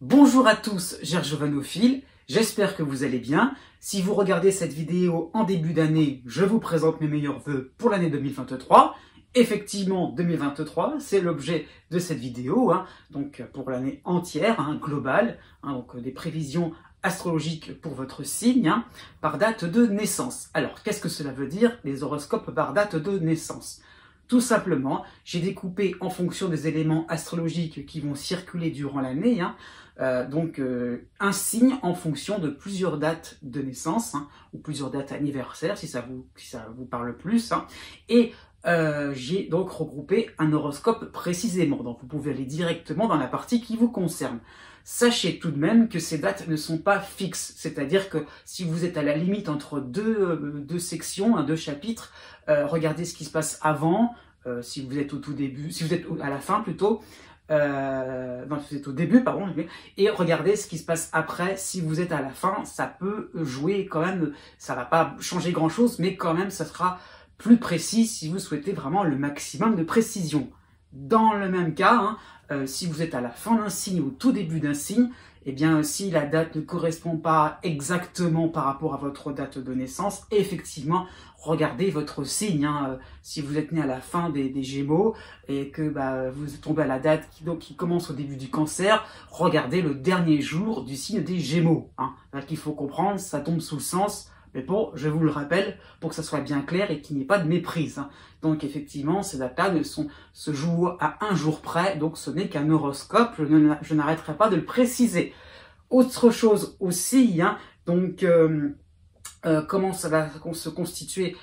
Bonjour à tous, Gergovanophile, j'espère que vous allez bien. Si vous regardez cette vidéo en début d'année, je vous présente mes meilleurs vœux pour l'année 2023. Effectivement, 2023, c'est l'objet de cette vidéo, donc pour l'année entière, globale, donc des prévisions astrologiques pour votre signe, par date de naissance. Alors, qu'est-ce que cela veut dire, les horoscopes par date de naissance? Tout simplement, j'ai découpé en fonction des éléments astrologiques qui vont circuler durant l'année, un signe en fonction de plusieurs dates de naissance, ou plusieurs dates anniversaires, si ça vous parle plus. Et j'ai donc regroupé un horoscope précisément, donc vous pouvez aller directement dans la partie qui vous concerne. Sachez tout de même que ces dates ne sont pas fixes, c'est-à-dire que si vous êtes à la limite entre deux sections, deux chapitres, regardez ce qui se passe avant, si vous êtes au tout début, si vous êtes à la fin plutôt, non, si vous êtes au début, pardon, et regardez ce qui se passe après, si vous êtes à la fin, ça peut jouer quand même, ça va pas changer grand-chose, mais quand même ça sera plus précis si vous souhaitez vraiment le maximum de précision. Dans le même cas, si vous êtes à la fin d'un signe ou au tout début d'un signe, eh bien si la date ne correspond pas exactement par rapport à votre date de naissance, effectivement, regardez votre signe. Si vous êtes né à la fin des Gémeaux et que vous tombez à la date qui commence au début du Cancer, regardez le dernier jour du signe des Gémeaux. Il faut comprendre, ça tombe sous le sens. Mais bon, je vous le rappelle, pour que ça soit bien clair et qu'il n'y ait pas de méprise. Donc effectivement, ces dates-là se jouent à un jour près, donc ce n'est qu'un horoscope, je n'arrêterai pas de le préciser. Autre chose aussi, comment ça va se constituer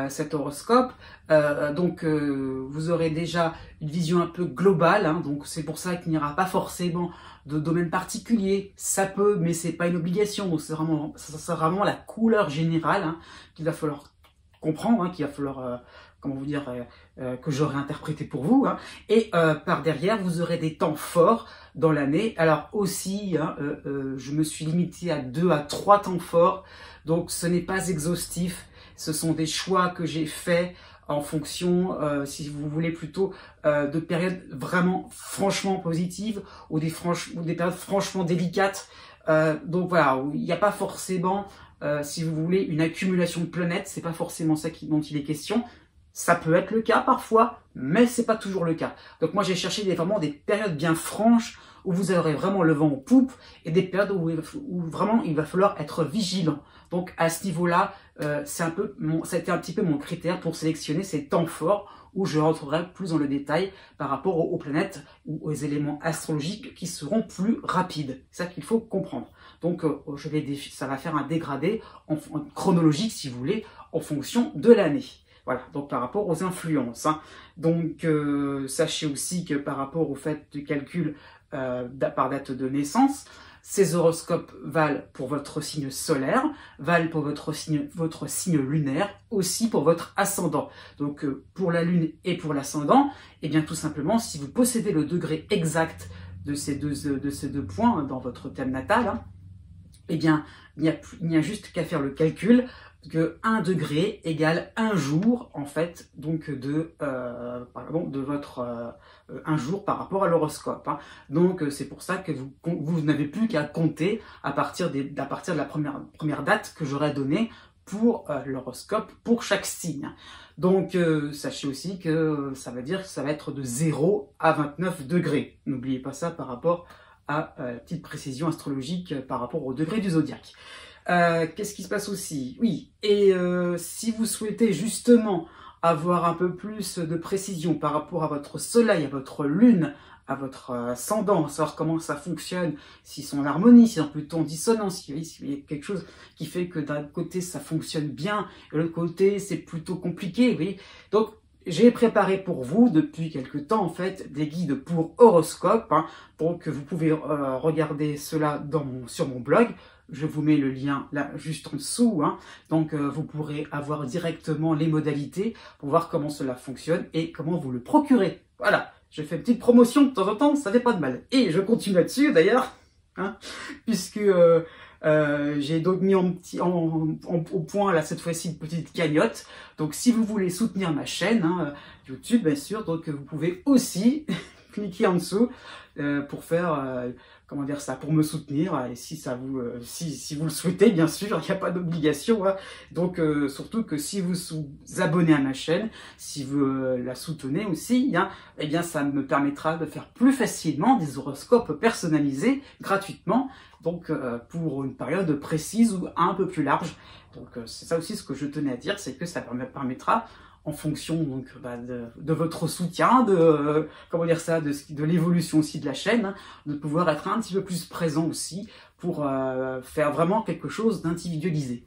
cet horoscope. Vous aurez déjà une vision un peu globale, donc c'est pour ça qu'il n'y aura pas forcément de domaine particulier. Ça peut, mais c'est pas une obligation. Donc c'est vraiment la couleur générale qu'il va falloir comprendre, qu'il va falloir que j'aurai interprété pour vous. Et par derrière, vous aurez des temps forts dans l'année. Alors aussi, je me suis limité à 2 à 3 temps forts. Donc ce n'est pas exhaustif. Ce sont des choix que j'ai faits en fonction, si vous voulez, plutôt de périodes vraiment franchement positives ou des périodes franchement délicates. Donc voilà, il n'y a pas forcément, si vous voulez, une accumulation de planètes. C'est pas forcément ça dont il est question. Ça peut être le cas parfois, mais c'est pas toujours le cas. Donc moi j'ai cherché vraiment des périodes bien franches où vous aurez vraiment le vent en poupe et des périodes où vraiment il va falloir être vigilant. Donc à ce niveau-là, ça a été un petit peu mon critère pour sélectionner ces temps forts où je rentrerai plus dans le détail par rapport aux planètes ou aux éléments astrologiques qui seront plus rapides. C'est ça qu'il faut comprendre. Donc ça va faire un dégradé en chronologique, si vous voulez, en fonction de l'année. Voilà, donc par rapport aux influences. Donc sachez aussi que par rapport au fait du calcul par date de naissance, ces horoscopes valent pour votre signe solaire, valent pour votre signe lunaire, aussi pour votre ascendant. Donc pour la lune et pour l'ascendant, eh bien tout simplement, si vous possédez le degré exact de ces deux points dans votre thème natal, eh bien il n'y a juste qu'à faire le calcul que 1 degré égale 1 jour, en fait, donc de votre 1 jour par rapport à l'horoscope. Donc c'est pour ça que vous n'avez plus qu'à compter à partir de la première date que j'aurai donnée pour l'horoscope pour chaque signe. Donc sachez aussi que ça veut dire que ça va être de 0 à 29 degrés. N'oubliez pas ça par rapport à la petite précision astrologique par rapport au degré du zodiaque. Qu'est-ce qui se passe aussi? Oui, et si vous souhaitez justement avoir un peu plus de précision par rapport à votre soleil, à votre lune, à votre ascendant, savoir comment ça fonctionne, s'ils sont en harmonie, s'ils sont plutôt en dissonance, s'il y a quelque chose qui fait que d'un côté ça fonctionne bien, et de l'autre côté c'est plutôt compliqué, oui. Donc j'ai préparé pour vous depuis quelque temps en fait des guides pour horoscope, donc vous pouvez regarder cela sur mon blog. Je vous mets le lien là juste en dessous, donc vous pourrez avoir directement les modalités pour voir comment cela fonctionne et comment vous le procurez. Voilà, je fais une petite promotion de temps en temps, ça fait pas de mal. Et je continue là-dessus d'ailleurs, puisque j'ai donc mis au point là cette fois-ci une petite cagnotte. Donc si vous voulez soutenir ma chaîne YouTube bien sûr, donc vous pouvez aussi cliquez en dessous pour faire, comment dire ça, pour me soutenir. Et si ça vous, si vous le souhaitez, bien sûr, il n'y a pas d'obligation. Hein. Donc, surtout que si vous vous abonnez à ma chaîne, si vous la soutenez aussi, hein, eh bien, ça me permettra de faire plus facilement des horoscopes personnalisés gratuitement. Donc, pour une période précise ou un peu plus large. Donc, c'est ça aussi ce que je tenais à dire, c'est que ça permettra, en fonction donc de votre soutien, de comment dire ça, de l'évolution aussi de la chaîne, hein, de pouvoir être un petit peu plus présent aussi pour faire vraiment quelque chose d'individualisé.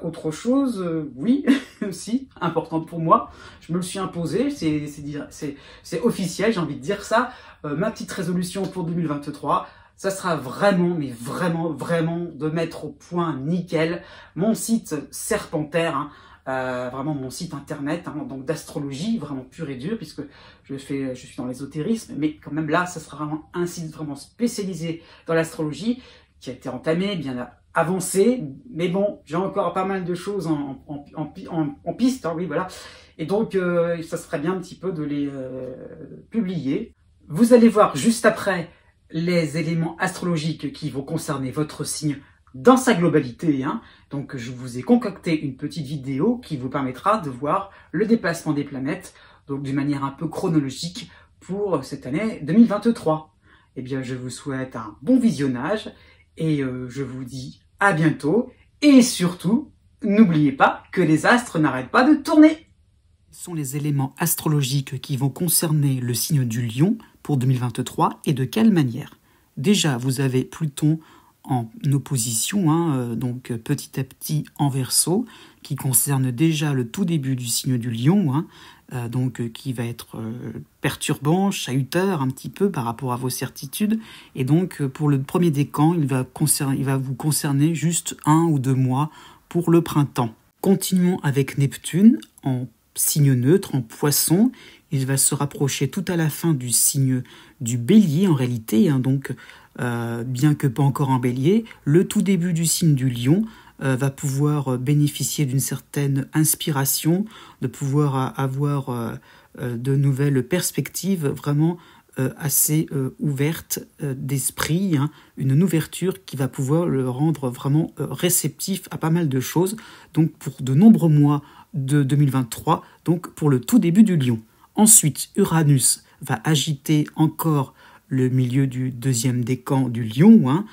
Autre chose, oui, aussi importante pour moi, je me le suis imposé, c'est officiel, j'ai envie de dire ça. Ma petite résolution pour 2023. Ça sera vraiment, mais vraiment, vraiment de mettre au point nickel mon site Serpentaire, hein, vraiment mon site internet, hein, donc d'astrologie, vraiment pur et dur, puisque je suis dans l'ésotérisme, mais quand même là, ça sera vraiment un site vraiment spécialisé dans l'astrologie, qui a été entamé, bien avancé, mais bon, j'ai encore pas mal de choses en piste, hein, oui, voilà. Et donc, ça serait bien un petit peu de les publier. Vous allez voir juste après les éléments astrologiques qui vont concerner votre signe dans sa globalité. Hein. Donc, je vous ai concocté une petite vidéo qui vous permettra de voir le déplacement des planètes, donc d'une manière un peu chronologique pour cette année 2023. Eh bien, je vous souhaite un bon visionnage et je vous dis à bientôt. Et surtout, n'oubliez pas que les astres n'arrêtent pas de tourner. Ce sont les éléments astrologiques qui vont concerner le signe du Lion pour 2023 et de quelle manière. Déjà, vous avez Pluton en opposition, hein, donc petit à petit en Verseau, qui concerne déjà le tout début du signe du Lion, hein, donc qui va être perturbant, chahuteur un petit peu par rapport à vos certitudes. Et donc pour le premier décan, il va vous concerner juste 1 ou 2 mois pour le printemps. Continuons avec Neptune en signe neutre, en Poisson. Il va se rapprocher tout à la fin du signe du Bélier en réalité, hein, donc bien que pas encore en Bélier, le tout début du signe du Lion va pouvoir bénéficier d'une certaine inspiration, de pouvoir avoir de nouvelles perspectives vraiment assez ouvertes d'esprit, hein, une ouverture qui va pouvoir le rendre vraiment réceptif à pas mal de choses, donc pour de nombreux mois de 2023, donc pour le tout début du Lion. Ensuite, Uranus va agiter encore le milieu du deuxième décan du Lion, hein,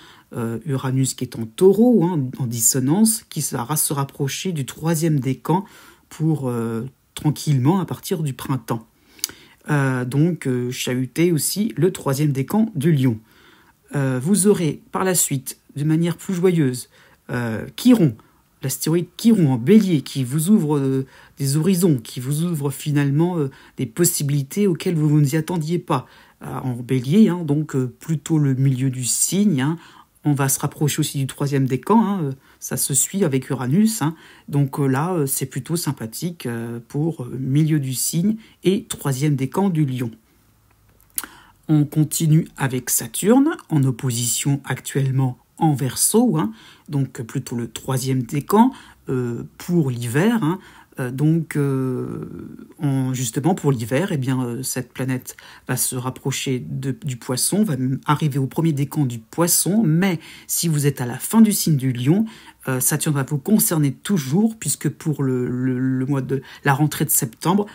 Uranus qui est en Taureau, hein, en dissonance, qui va se rapprocher du troisième décan pour tranquillement à partir du printemps. Donc chahuter aussi le troisième décan du Lion. Vous aurez par la suite, de manière plus joyeuse, Chiron, l'astéroïde Chiron en Bélier, qui vous ouvre des horizons, qui vous ouvre finalement des possibilités auxquelles vous ne vous y attendiez pas. En Bélier, hein, donc plutôt le milieu du signe, hein. On va se rapprocher aussi du troisième décan, hein, ça se suit avec Uranus, hein. Donc là c'est plutôt sympathique pour milieu du signe et troisième décan du Lion. On continue avec Saturne, en opposition actuellement en Verseau, hein, donc plutôt le troisième décan pour l'hiver, hein. Donc, justement, pour l'hiver, eh bien, cette planète va se rapprocher du Poisson, va arriver au premier décan du Poisson, mais si vous êtes à la fin du signe du Lion, Saturne va vous concerner toujours, puisque pour le mois de la rentrée de septembre,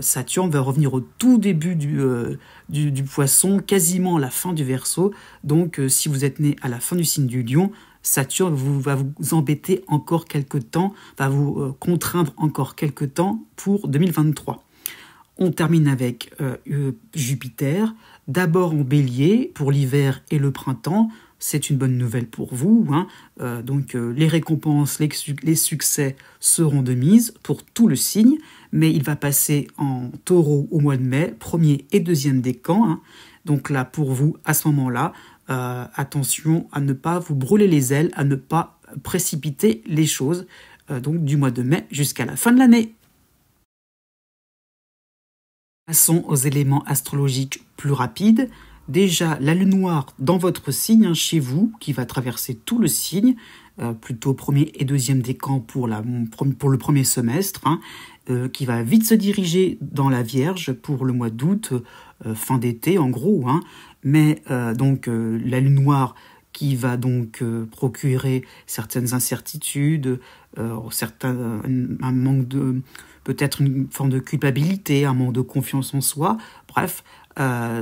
Saturne va revenir au tout début du Poisson, quasiment à la fin du Verseau. Donc, si vous êtes né à la fin du signe du Lion, Saturne va vous embêter encore quelques temps, va vous contraindre encore quelques temps pour 2023. On termine avec Jupiter, d'abord en Bélier pour l'hiver et le printemps. C'est une bonne nouvelle pour vous, hein. Donc les récompenses, les succès seront de mise pour tout le signe, mais il va passer en Taureau au mois de mai, premier et deuxième décan, hein. Donc là, pour vous, à ce moment-là, attention à ne pas vous brûler les ailes, à ne pas précipiter les choses, donc du mois de mai jusqu'à la fin de l'année. Passons aux éléments astrologiques plus rapides. Déjà, la lune noire dans votre signe, hein, chez vous, qui va traverser tout le signe, plutôt premier et deuxième décan pour le premier semestre, hein, qui va vite se diriger dans la Vierge pour le mois d'août, fin d'été en gros, hein, mais donc la lune noire qui va donc procurer certaines incertitudes, un manque de, peut-être une forme de culpabilité, un manque de confiance en soi, bref,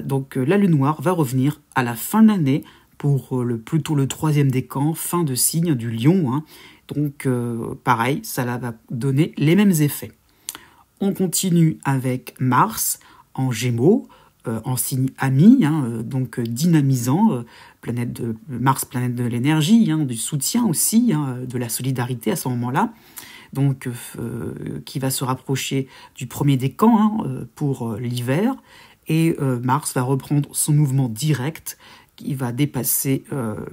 donc la lune noire va revenir à la fin de l'année pour plutôt le troisième décan, fin de signe du lion, hein. Donc pareil, ça va donner les mêmes effets. On continue avec Mars en Gémeaux, en signe ami, hein, donc dynamisant, Mars, planète de l'énergie, hein, du soutien aussi, hein, de la solidarité à ce moment-là, donc qui va se rapprocher du premier décan, hein, pour l'hiver, et Mars va reprendre son mouvement direct qui va dépasser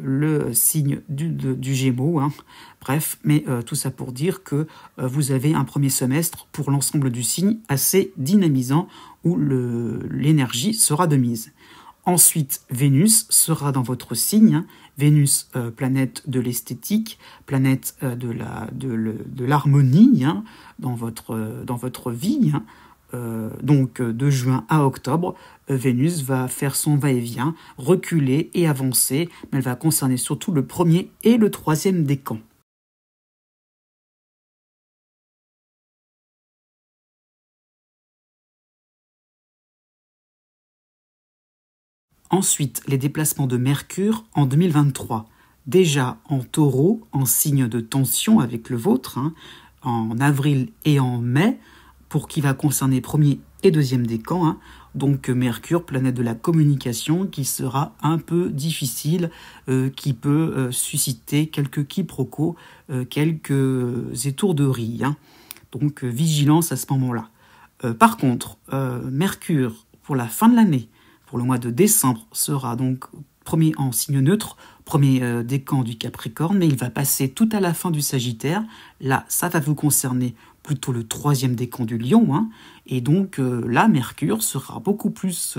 le signe du Gémeaux, hein. Bref, mais tout ça pour dire que vous avez un premier semestre pour l'ensemble du signe assez dynamisant où l'énergie sera de mise. Ensuite, Vénus sera dans votre signe, hein. Vénus, planète de l'esthétique, planète de l'harmonie, hein, dans votre vie, hein. Donc de juin à octobre, Vénus va faire son va-et-vient, reculer et avancer, mais elle va concerner surtout le premier et le troisième décan. Ensuite, les déplacements de Mercure en 2023. Déjà en Taureau, en signe de tension avec le vôtre, hein, en avril et en mai, pour qui va concerner premier et deuxième décan, hein. Donc Mercure, planète de la communication, qui sera un peu difficile, qui peut susciter quelques quiproquos, quelques étourderies, hein. Donc vigilance à ce moment-là. Par contre, Mercure, pour la fin de l'année, pour le mois de décembre, sera donc premier en signe neutre, premier décan du Capricorne, mais il va passer tout à la fin du Sagittaire. Là, ça va vous concerner plutôt le troisième décan du Lion, hein, et donc là, Mercure sera beaucoup plus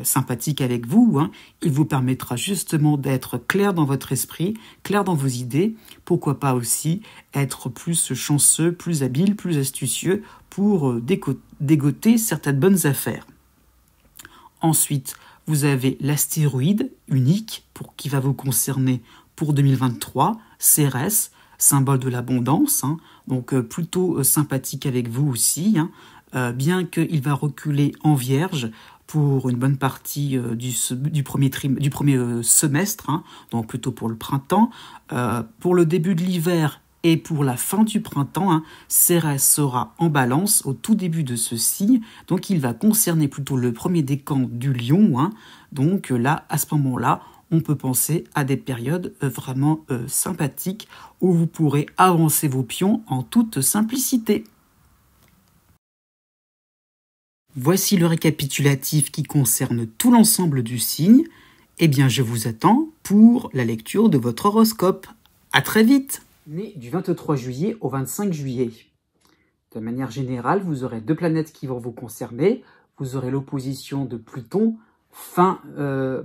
sympathique avec vous, hein. Il vous permettra justement d'être clair dans votre esprit, clair dans vos idées, pourquoi pas aussi être plus chanceux, plus habile, plus astucieux pour dégoter certaines bonnes affaires. Ensuite, vous avez l'astéroïde unique qui va vous concerner pour 2023, Cérès, symbole de l'abondance, hein, donc plutôt sympathique avec vous aussi, hein, bien qu'il va reculer en Vierge pour une bonne partie du premier semestre, hein, donc plutôt pour le printemps. Pour le début de l'hiver et pour la fin du printemps, hein, Cérès sera en balance au tout début de ce signe, donc il va concerner plutôt le premier décan du Lion, hein. Donc là, à ce moment-là, on peut penser à des périodes vraiment sympathiques où vous pourrez avancer vos pions en toute simplicité. Voici le récapitulatif qui concerne tout l'ensemble du signe. Eh bien, je vous attends pour la lecture de votre horoscope. À très vite! Né du 23 juillet au 25 juillet. De manière générale, vous aurez deux planètes qui vont vous concerner. Vous aurez l'opposition de Pluton, fin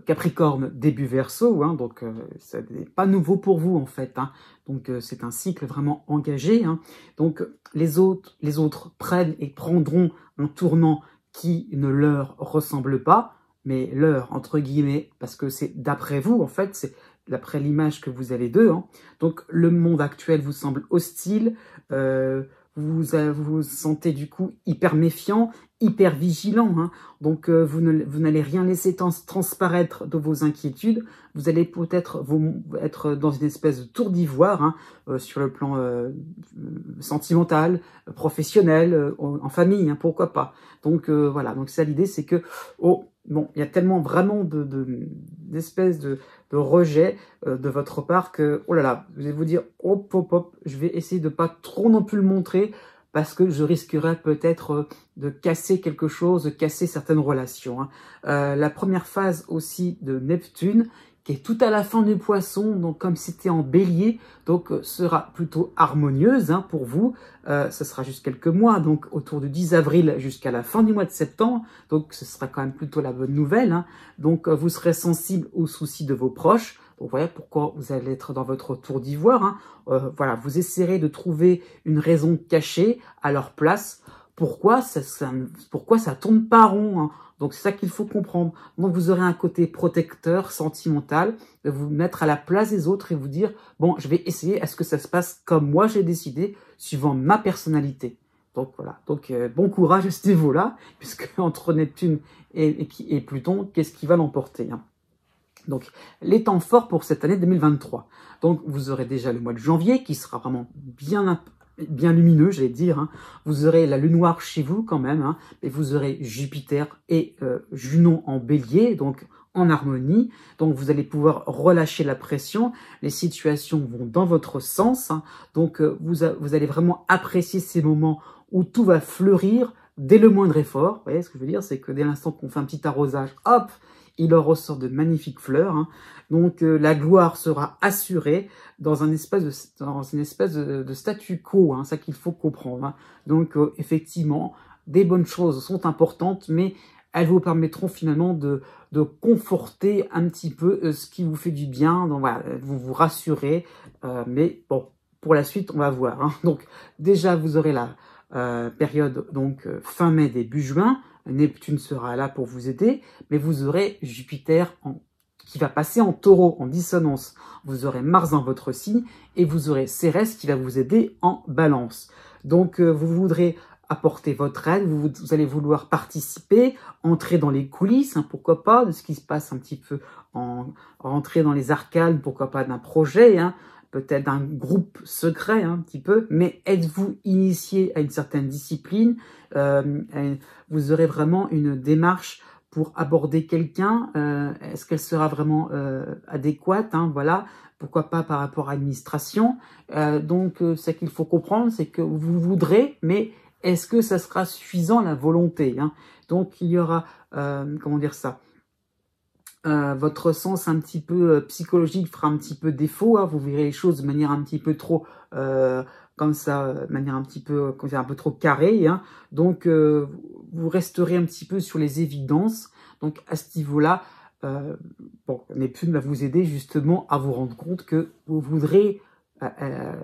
Capricorne, début Verseau, hein, donc ça n'est pas nouveau pour vous en fait, hein. Donc c'est un cycle vraiment engagé, hein. Donc les autres prennent et prendront un tournant qui ne leur ressemble pas, mais leur entre guillemets, parce que c'est d'après vous en fait, c'est d'après l'image que vous avez d'eux, hein. Donc le monde actuel vous semble hostile, vous vous sentez du coup hyper méfiant, hyper vigilant, hein. Donc vous n'allez rien laisser transparaître de vos inquiétudes, vous allez peut-être être dans une espèce de tour d'ivoire, hein, sur le plan sentimental, professionnel, en famille, hein, pourquoi pas. Donc voilà, donc ça l'idée c'est que, bon, il y a tellement vraiment d'espèces de rejet de votre part que, oh là là, vous allez vous dire, hop, hop, hop, je vais essayer de pas trop non plus le montrer parce que je risquerais peut-être de casser quelque chose, de casser certaines relations, hein. La première phase aussi de Neptune, qui est tout à la fin du Poisson, donc comme c'était en Bélier, donc sera plutôt harmonieuse, hein, pour vous. Ce sera juste quelques mois, donc autour du 10 avril jusqu'à la fin du mois de septembre, donc ce sera quand même plutôt la bonne nouvelle, hein. Donc vous serez sensible aux soucis de vos proches, Donc voilà pourquoi vous allez être dans votre tour d'ivoire. Hein. Voilà, vous essaierez de trouver une raison cachée à leur place. Pourquoi ça tourne pas rond, hein. Donc c'est ça qu'il faut comprendre. Donc vous aurez un côté protecteur, sentimental, de vous mettre à la place des autres et vous dire, bon, je vais essayer, est-ce que ça se passe comme moi j'ai décidé, suivant ma personnalité. Donc voilà, donc bon courage à ce niveau-là, puisque entre Neptune et Pluton, qu'est-ce qui va l'emporter, hein. Donc les temps forts pour cette année 2023. Donc vous aurez déjà le mois de janvier qui sera vraiment bien lumineux, j'allais dire. Hein. Vous aurez la lune noire chez vous quand même, hein, mais vous aurez Jupiter et Junon en bélier, donc en harmonie. Donc vous allez pouvoir relâcher la pression, les situations vont dans votre sens. Hein. Donc vous allez vraiment apprécier ces moments où tout va fleurir dès le moindre effort. Vous voyez ce que je veux dire, c'est que dès l'instant qu'on fait un petit arrosage, hop, il en ressort de magnifiques fleurs. Hein. Donc la gloire sera assurée dans une espèce de statu quo, hein, ça qu'il faut comprendre. Hein. Donc effectivement, des bonnes choses sont importantes, mais elles vous permettront finalement de conforter un petit peu ce qui vous fait du bien. Donc voilà, elles vont vous rassurer, mais bon, pour la suite, on va voir. Hein. Donc déjà, vous aurez la période donc fin mai, début juin. Neptune sera là pour vous aider, mais vous aurez Jupiter qui va passer en taureau, en dissonance. Vous aurez Mars dans votre signe et vous aurez Cérès qui va vous aider en balance. Donc, vous voudrez apporter votre aide, vous allez vouloir participer, entrer dans les coulisses, hein, pourquoi pas, de ce qui se passe un petit peu, rentrer dans les arcanes, pourquoi pas d'un projet, hein, peut-être d'un groupe secret, hein, un petit peu, mais êtes-vous initié à une certaine discipline, vous aurez vraiment une démarche pour aborder quelqu'un, est-ce qu'elle sera vraiment adéquate, hein, voilà, pourquoi pas par rapport à l'administration. Donc, ce qu'il faut comprendre, c'est que vous voudrez, mais est-ce que ça sera suffisant, la volonté, hein. Donc, il y aura, comment dire ça, votre sens un petit peu psychologique fera un petit peu défaut, hein, vous verrez les choses de manière un petit peu trop comme ça, de manière un petit peu trop carrée, hein. Donc vous resterez un petit peu sur les évidences. Donc à ce niveau-là, bon, Neptune va vous aider justement à vous rendre compte que vous voudrez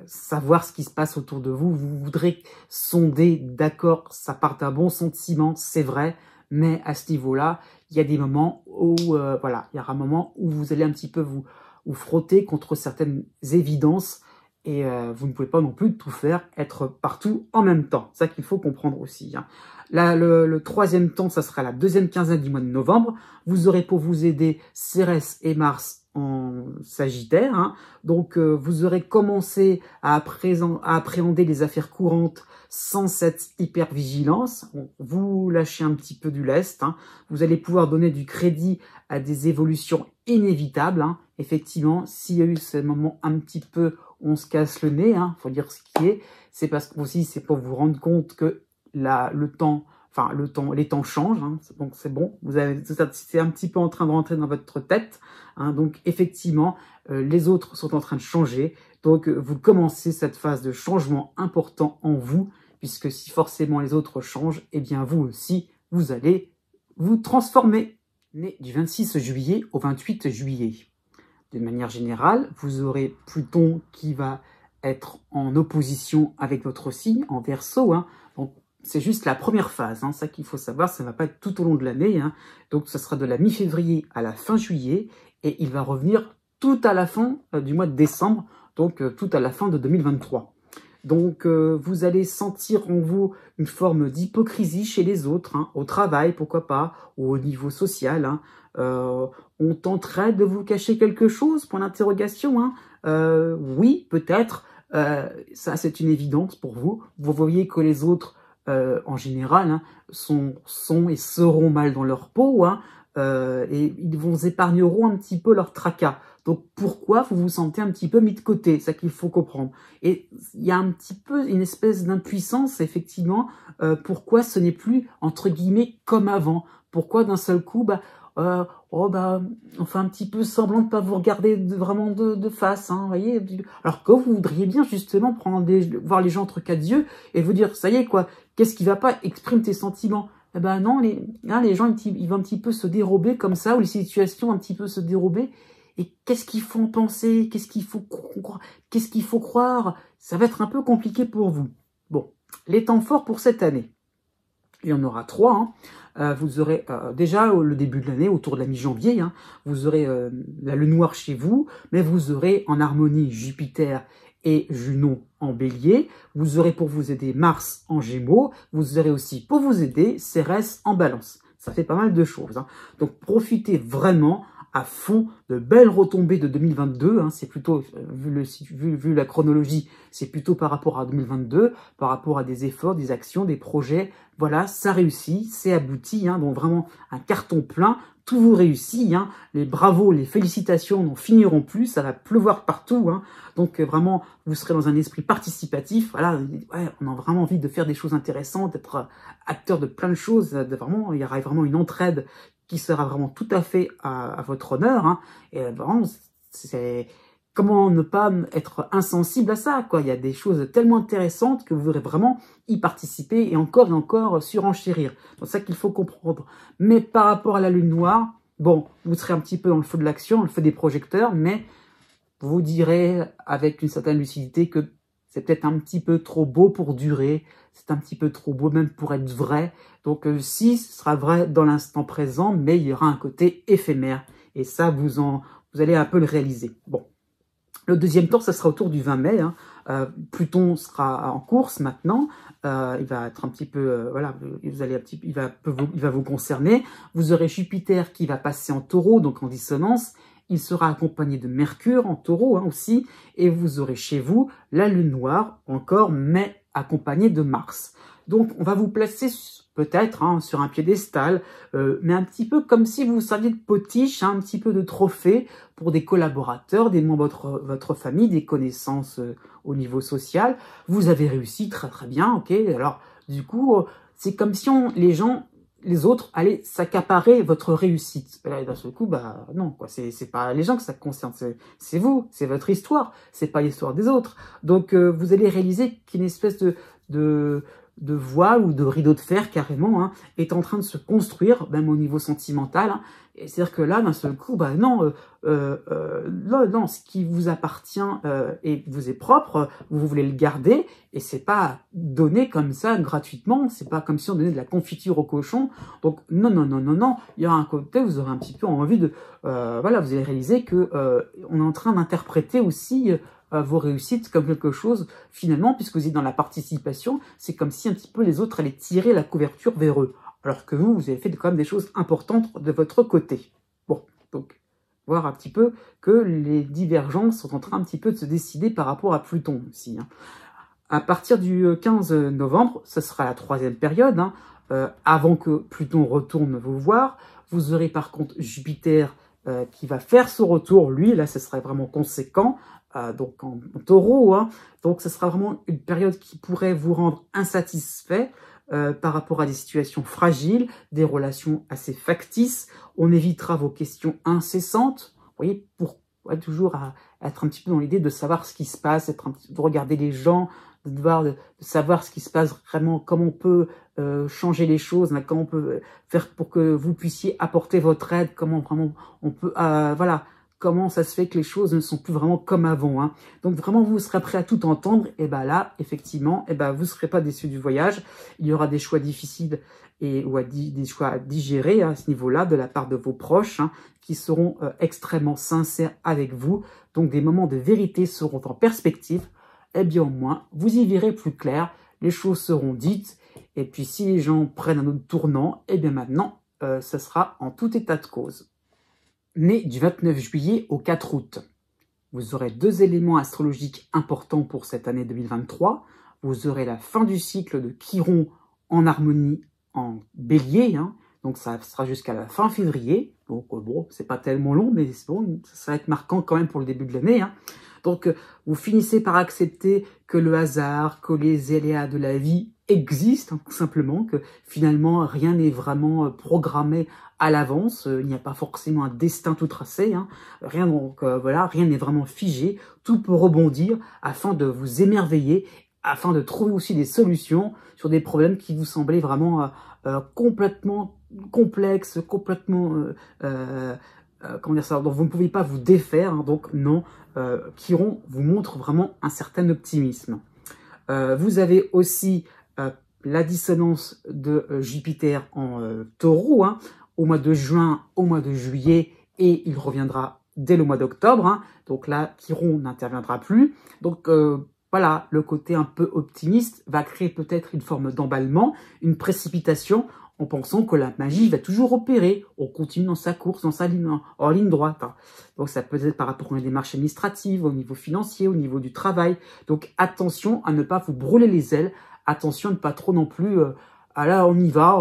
savoir ce qui se passe autour de vous, vous voudrez sonder, d'accord, ça part d'un bon sentiment, c'est vrai, mais à ce niveau-là, il y a des moments où, voilà, il y aura un moment où vous allez un petit peu vous frotter contre certaines évidences et vous ne pouvez pas non plus tout faire, être partout en même temps. C'est ça qu'il faut comprendre aussi. Hein. Là, le troisième temps, ça sera la deuxième quinzaine du mois de novembre. Vous aurez pour vous aider Cérès et Mars en Sagittaire. Hein. Donc, vous aurez commencé à appréhender les affaires courantes sans cette hypervigilance. Vous lâchez un petit peu du lest. Hein. Vous allez pouvoir donner du crédit à des évolutions inévitables. Hein. Effectivement, s'il y a eu ce moment un petit peu où on se casse le nez, hein, faut dire ce qui est, c'est parce que aussi c'est pour vous rendre compte que les temps changent, hein, donc c'est bon, c'est un petit peu en train de rentrer dans votre tête, hein, donc effectivement, les autres sont en train de changer, donc vous commencez cette phase de changement important en vous, puisque si forcément les autres changent, eh bien vous aussi, vous allez vous transformer. Né du 26 juillet au 28 juillet. De manière générale, vous aurez Pluton qui va être en opposition avec votre signe, en Verseau, hein. Donc, c'est juste la première phase, hein. Ça qu'il faut savoir, ça ne va pas être tout au long de l'année, hein. Donc, ça sera de la mi-février à la fin juillet, et il va revenir tout à la fin du mois de décembre, donc tout à la fin de 2023. Donc, vous allez sentir en vous une forme d'hypocrisie chez les autres, hein, au travail, pourquoi pas, ou au niveau social. Hein. On tenterait de vous cacher quelque chose, point d'interrogation. Hein. Oui, peut-être, ça c'est une évidence pour vous. Vous voyez que les autres, en général, hein, sont et seront mal dans leur peau, hein, et ils vous épargneront un petit peu leur tracas. Donc, pourquoi vous vous sentez un petit peu mis de côté? C'est ça qu'il faut comprendre. Et il y a un petit peu une espèce d'impuissance, effectivement. Pourquoi ce n'est plus, entre guillemets, comme avant? Pourquoi d'un seul coup, on fait un petit peu semblant de ne pas vous regarder vraiment de face, hein, voyez? Alors que vous voudriez bien, justement, voir les gens entre quatre yeux et vous dire, ça y est, quoi, qu'est-ce qui va pas? Exprime tes sentiments. Eh ben non, les gens, ils vont un petit peu se dérober comme ça, ou les situations un petit peu se dérober. Et qu'est-ce qu'il faut en penser? Qu'est-ce qu'il faut croire? Ça va être un peu compliqué pour vous. Bon, les temps forts pour cette année. Il y en aura 3. Vous aurez déjà le début de l'année, autour de la mi-janvier, vous aurez la lune noire chez vous, mais vous aurez en harmonie Jupiter et Junon en bélier. Vous aurez pour vous aider Mars en gémeaux. Vous aurez aussi pour vous aider Cérès en balance. Ça fait pas mal de choses. Donc profitez vraiment à fond de belles retombées de 2022. C'est plutôt, vu la chronologie, c'est plutôt par rapport à 2022, par rapport à des efforts, des actions, des projets. Voilà, ça réussit, c'est abouti. Donc vraiment un carton plein. Tout vous réussit. Les bravos, les félicitations n'en finiront plus. Ça va pleuvoir partout. Donc vraiment, vous serez dans un esprit participatif. Voilà, ouais, on a vraiment envie de faire des choses intéressantes, d'être acteur de plein de choses. Il y aura vraiment une entraide qui sera vraiment tout à fait à votre honneur. Et vraiment, c'est comment ne pas être insensible à ça, quoi. Il y a des choses tellement intéressantes que vous voudrez vraiment y participer et encore surenchérir. C'est ça qu'il faut comprendre. Mais par rapport à la lune noire, bon, vous serez un petit peu dans le feu de l'action, dans le feu des projecteurs, mais vous direz avec une certaine lucidité que c'est peut-être un petit peu trop beau pour durer, c'est un petit peu trop beau même pour être vrai. Donc si, ce sera vrai dans l'instant présent, mais il y aura un côté éphémère. Et ça, vous allez un peu le réaliser. Bon. Le deuxième tour, ça sera autour du 20 mai. Pluton sera en course maintenant. Il va être un petit peu, voilà, il va vous concerner. Vous aurez Jupiter qui va passer en Taureau, donc en dissonance. Il sera accompagné de Mercure en Taureau aussi. Et vous aurez chez vous la Lune noire encore, mais accompagnée de Mars. Donc, on va vous placer peut-être sur un piédestal, mais un petit peu comme si vous serviez de potiche, un petit peu de trophée pour des collaborateurs, des membres de votre famille, des connaissances au niveau social. Vous avez réussi très très bien, ok. Alors, du coup, c'est comme si les autres allaient s'accaparer votre réussite. Et là, d'un seul coup, bah non, quoi. C'est pas les gens que ça concerne, c'est vous, c'est votre histoire, c'est pas l'histoire des autres. Donc, vous allez réaliser qu'une espèce de voile ou de rideau de fer carrément est en train de se construire, même au niveau sentimental. Et c'est-à-dire que là, d'un seul coup, bah non, non, ce qui vous appartient et vous est propre, vous voulez le garder, et c'est pas donné comme ça gratuitement. C'est pas comme si on donnait de la confiture au cochon. Donc non, non, non, non, non. Il y aura un côté, vous aurez un petit peu envie de, voilà, vous allez réaliser que on est en train d'interpréter aussi vos réussites comme quelque chose, finalement, puisque vous êtes dans la participation, c'est comme si un petit peu les autres allaient tirer la couverture vers eux. Alors que vous avez fait quand même des choses importantes de votre côté. Bon, donc, voir un petit peu que les divergences sont en train un petit peu de se décider par rapport à Pluton aussi. À partir du 15 novembre, ce sera la 3e période, avant que Pluton retourne vous voir. Vous aurez par contre Jupiter qui va faire son retour, lui, là, ce serait vraiment conséquent, donc en Taureau, donc ce sera vraiment une période qui pourrait vous rendre insatisfait par rapport à des situations fragiles, des relations assez factices. On évitera vos questions incessantes, vous voyez, pour toujours être un petit peu dans l'idée de savoir ce qui se passe, de regarder les gens, de savoir ce qui se passe vraiment, comment on peut changer les choses, comment on peut faire pour que vous puissiez apporter votre aide, comment vraiment on peut, voilà, comment ça se fait que les choses ne sont plus vraiment comme avant. Donc vraiment, vous serez prêt à tout entendre, et ben là, effectivement, vous ne serez pas déçus du voyage. Il y aura des choix difficiles ou des choix à digérer à ce niveau-là de la part de vos proches, qui seront extrêmement sincères avec vous. Donc des moments de vérité seront en perspective. Eh bien au moins, vous y verrez plus clair, les choses seront dites, et puis si les gens prennent un autre tournant, eh bien maintenant, ça sera en tout état de cause. Né du 29 juillet au 4 août, vous aurez 2 éléments astrologiques importants pour cette année 2023. Vous aurez la fin du cycle de Chiron en harmonie en bélier, donc ça sera jusqu'à la fin février. Donc bon, c'est pas tellement long, mais bon, ça va être marquant quand même pour le début de l'année. Donc vous finissez par accepter que le hasard, que les aléas de la vie existent, tout simplement, que finalement rien n'est vraiment programmé à l'avance, il n'y a pas forcément un destin tout tracé, rien, donc voilà, rien n'est vraiment figé, tout peut rebondir afin de vous émerveiller, afin de trouver aussi des solutions sur des problèmes qui vous semblaient vraiment complètement complexes, complètement comment dire ça, dont vous ne pouvez pas vous défaire. Hein, donc non, Chiron vous montre vraiment un certain optimisme. Vous avez aussi la dissonance de Jupiter en Taureau, hein, au mois de juin, au mois de juillet, et il reviendra dès le mois d'octobre. Hein. Donc là, Chiron n'interviendra plus. Donc voilà, le côté un peu optimiste va créer peut-être une forme d'emballement, une précipitation, en pensant que la magie va toujours opérer. On continue dans sa course, dans sa ligne, en ligne droite. Hein. Donc ça peut être par rapport aux démarches administratives, au niveau financier, au niveau du travail. Donc attention à ne pas vous brûler les ailes. Attention à ne pas trop non plus, ah là on y va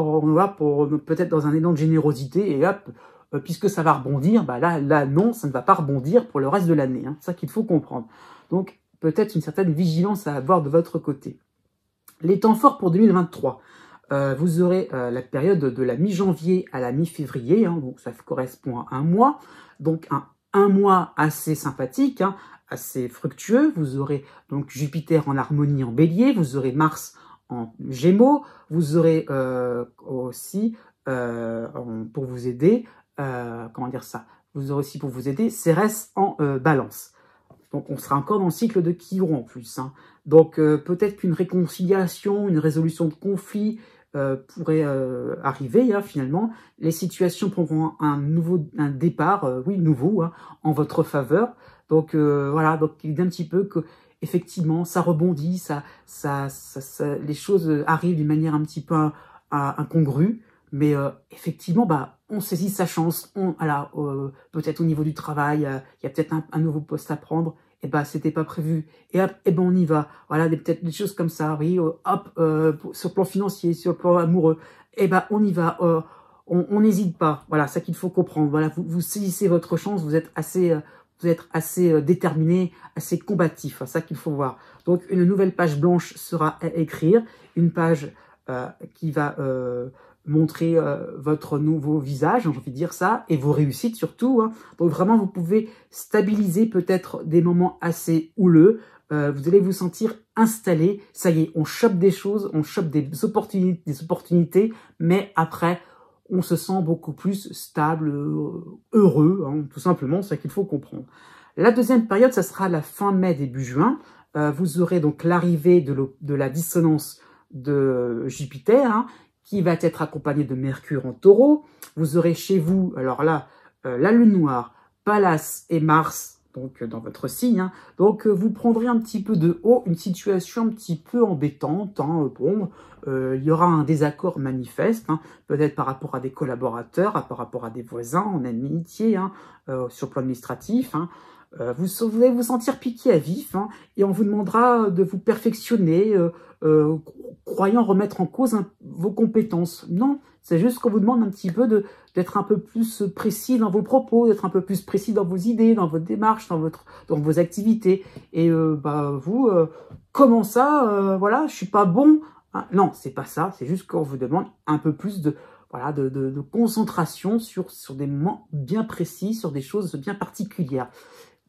pour peut-être dans un élan de générosité et hop, puisque ça va rebondir, bah là non, ça ne va pas rebondir pour le reste de l'année. Hein. C'est ça qu'il faut comprendre. Donc peut-être une certaine vigilance à avoir de votre côté. Les temps forts pour 2023. Vous aurez la période de la mi-janvier à la mi-février, hein, donc ça correspond à un mois. Donc un mois assez sympathique, hein, assez fructueux. Vous aurez donc Jupiter en harmonie en bélier, vous aurez Mars en gémeaux, vous aurez aussi, pour vous aider, comment dire ça, vous aurez aussi pour vous aider Cérès en balance. Donc on sera encore dans le cycle de Chiron en plus. Hein. Donc peut-être qu'une réconciliation, une résolution de conflit pourrait arriver, hein, finalement. Les situations prendront un départ, oui, nouveau, hein, en votre faveur. Donc voilà, donc il dit un petit peu que effectivement ça rebondit, les choses arrivent d'une manière un petit peu incongrue, mais effectivement, bah, on saisit sa chance. Peut-être au niveau du travail, il y a peut-être un nouveau poste à prendre. Et bah, c'était pas prévu. Et hop, et ben on y va. Voilà, peut-être des choses comme ça. Oui, hop, sur le plan financier, sur le plan amoureux. Et ben on y va. On n'hésite pas. Voilà, ça qu'il faut comprendre. Voilà, vous saisissez votre chance. Vous êtes assez déterminé, assez combatif. C'est ça qu'il faut voir. Donc une nouvelle page blanche sera à écrire. Une page qui va montrer votre nouveau visage, j'ai envie de dire ça, et vos réussites surtout. Hein. Donc vraiment, vous pouvez stabiliser peut-être des moments assez houleux. Vous allez vous sentir installé. Ça y est, on chope des choses, on chope des opportunités, mais après, on se sent beaucoup plus stable, heureux, hein, tout simplement, c'est ça qu'il faut comprendre. La deuxième période, ça sera la fin mai, début juin. Vous aurez donc l'arrivée de la dissonance de Jupiter, hein, qui va être accompagné de Mercure en Taureau. Vous aurez chez vous, alors là, la Lune Noire, Pallas et Mars, donc dans votre signe. Hein. Donc vous prendrez un petit peu de haut, une situation un petit peu embêtante. Hein. Bon, il y aura un désaccord manifeste, hein, peut-être par rapport à des collaborateurs, par rapport à des voisins, en amitié, hein, sur le plan administratif. Hein. Vous allez vous sentir piqué à vif, hein, et on vous demandera de vous perfectionner, croyant remettre en cause vos compétences. Non, c'est juste qu'on vous demande un petit peu d'être un peu plus précis dans vos propos, d'être un peu plus précis dans vos idées, dans votre démarche, dans vos activités. Et comment ça, voilà, je suis pas bon. Hein. Non, c'est pas ça, c'est juste qu'on vous demande un peu plus de concentration sur des moments bien précis, sur des choses bien particulières.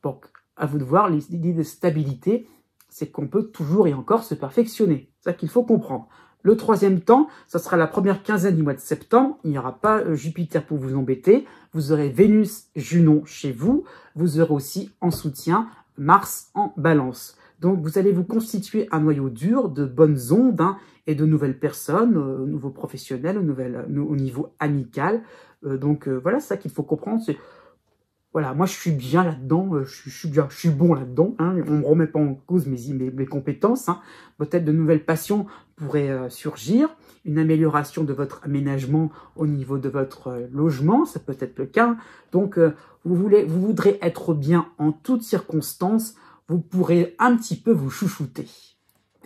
Donc, à vous de voir, l'idée de stabilité, c'est qu'on peut toujours et encore se perfectionner. C'est ça qu'il faut comprendre. Le troisième temps, ça sera la première quinzaine du mois de septembre. Il n'y aura pas Jupiter pour vous embêter. Vous aurez Vénus, Junon chez vous. Vous aurez aussi en soutien Mars en balance. Donc, vous allez vous constituer un noyau dur de bonnes ondes, hein, et de nouvelles personnes, au niveau professionnel, au niveau amical. Voilà, c'est ça qu'il faut comprendre. Voilà, moi je suis bien là-dedans, je suis bon là-dedans, hein, on ne me remet pas en cause mes compétences, hein. Peut-être de nouvelles passions pourraient surgir, une amélioration de votre aménagement au niveau de votre logement, ça peut être le cas. Donc vous voudrez être bien en toutes circonstances, vous pourrez un petit peu vous chouchouter.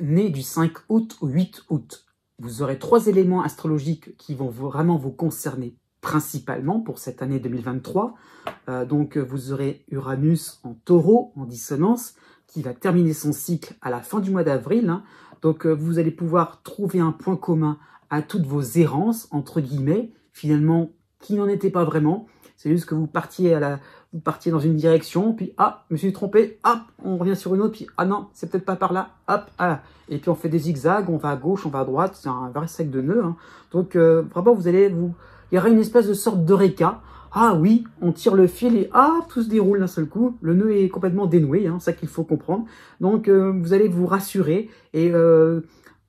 Né du 5 août au 8 août, vous aurez 3 éléments astrologiques qui vont vraiment vous concerner principalement pour cette année 2023. Donc vous aurez Uranus en Taureau, en dissonance, qui va terminer son cycle à la fin du mois d'avril. Hein. Donc vous allez pouvoir trouver un point commun à toutes vos errances, entre guillemets, finalement, qui n'en étaient pas vraiment. C'est juste que vous partiez dans une direction, puis ah, je me suis trompé, hop, on revient sur une autre, puis ah non, c'est peut-être pas par là, hop, ah. Et puis on fait des zigzags, on va à gauche, on va à droite, c'est un vrai sac de nœuds. Hein. Donc vraiment, il y aura une espèce de sorte d'eureka. ah oui, on tire le fil et ah, tout se déroule d'un seul coup. Le nœud est complètement dénoué, hein, c'est ça qu'il faut comprendre. Donc, vous allez vous rassurer et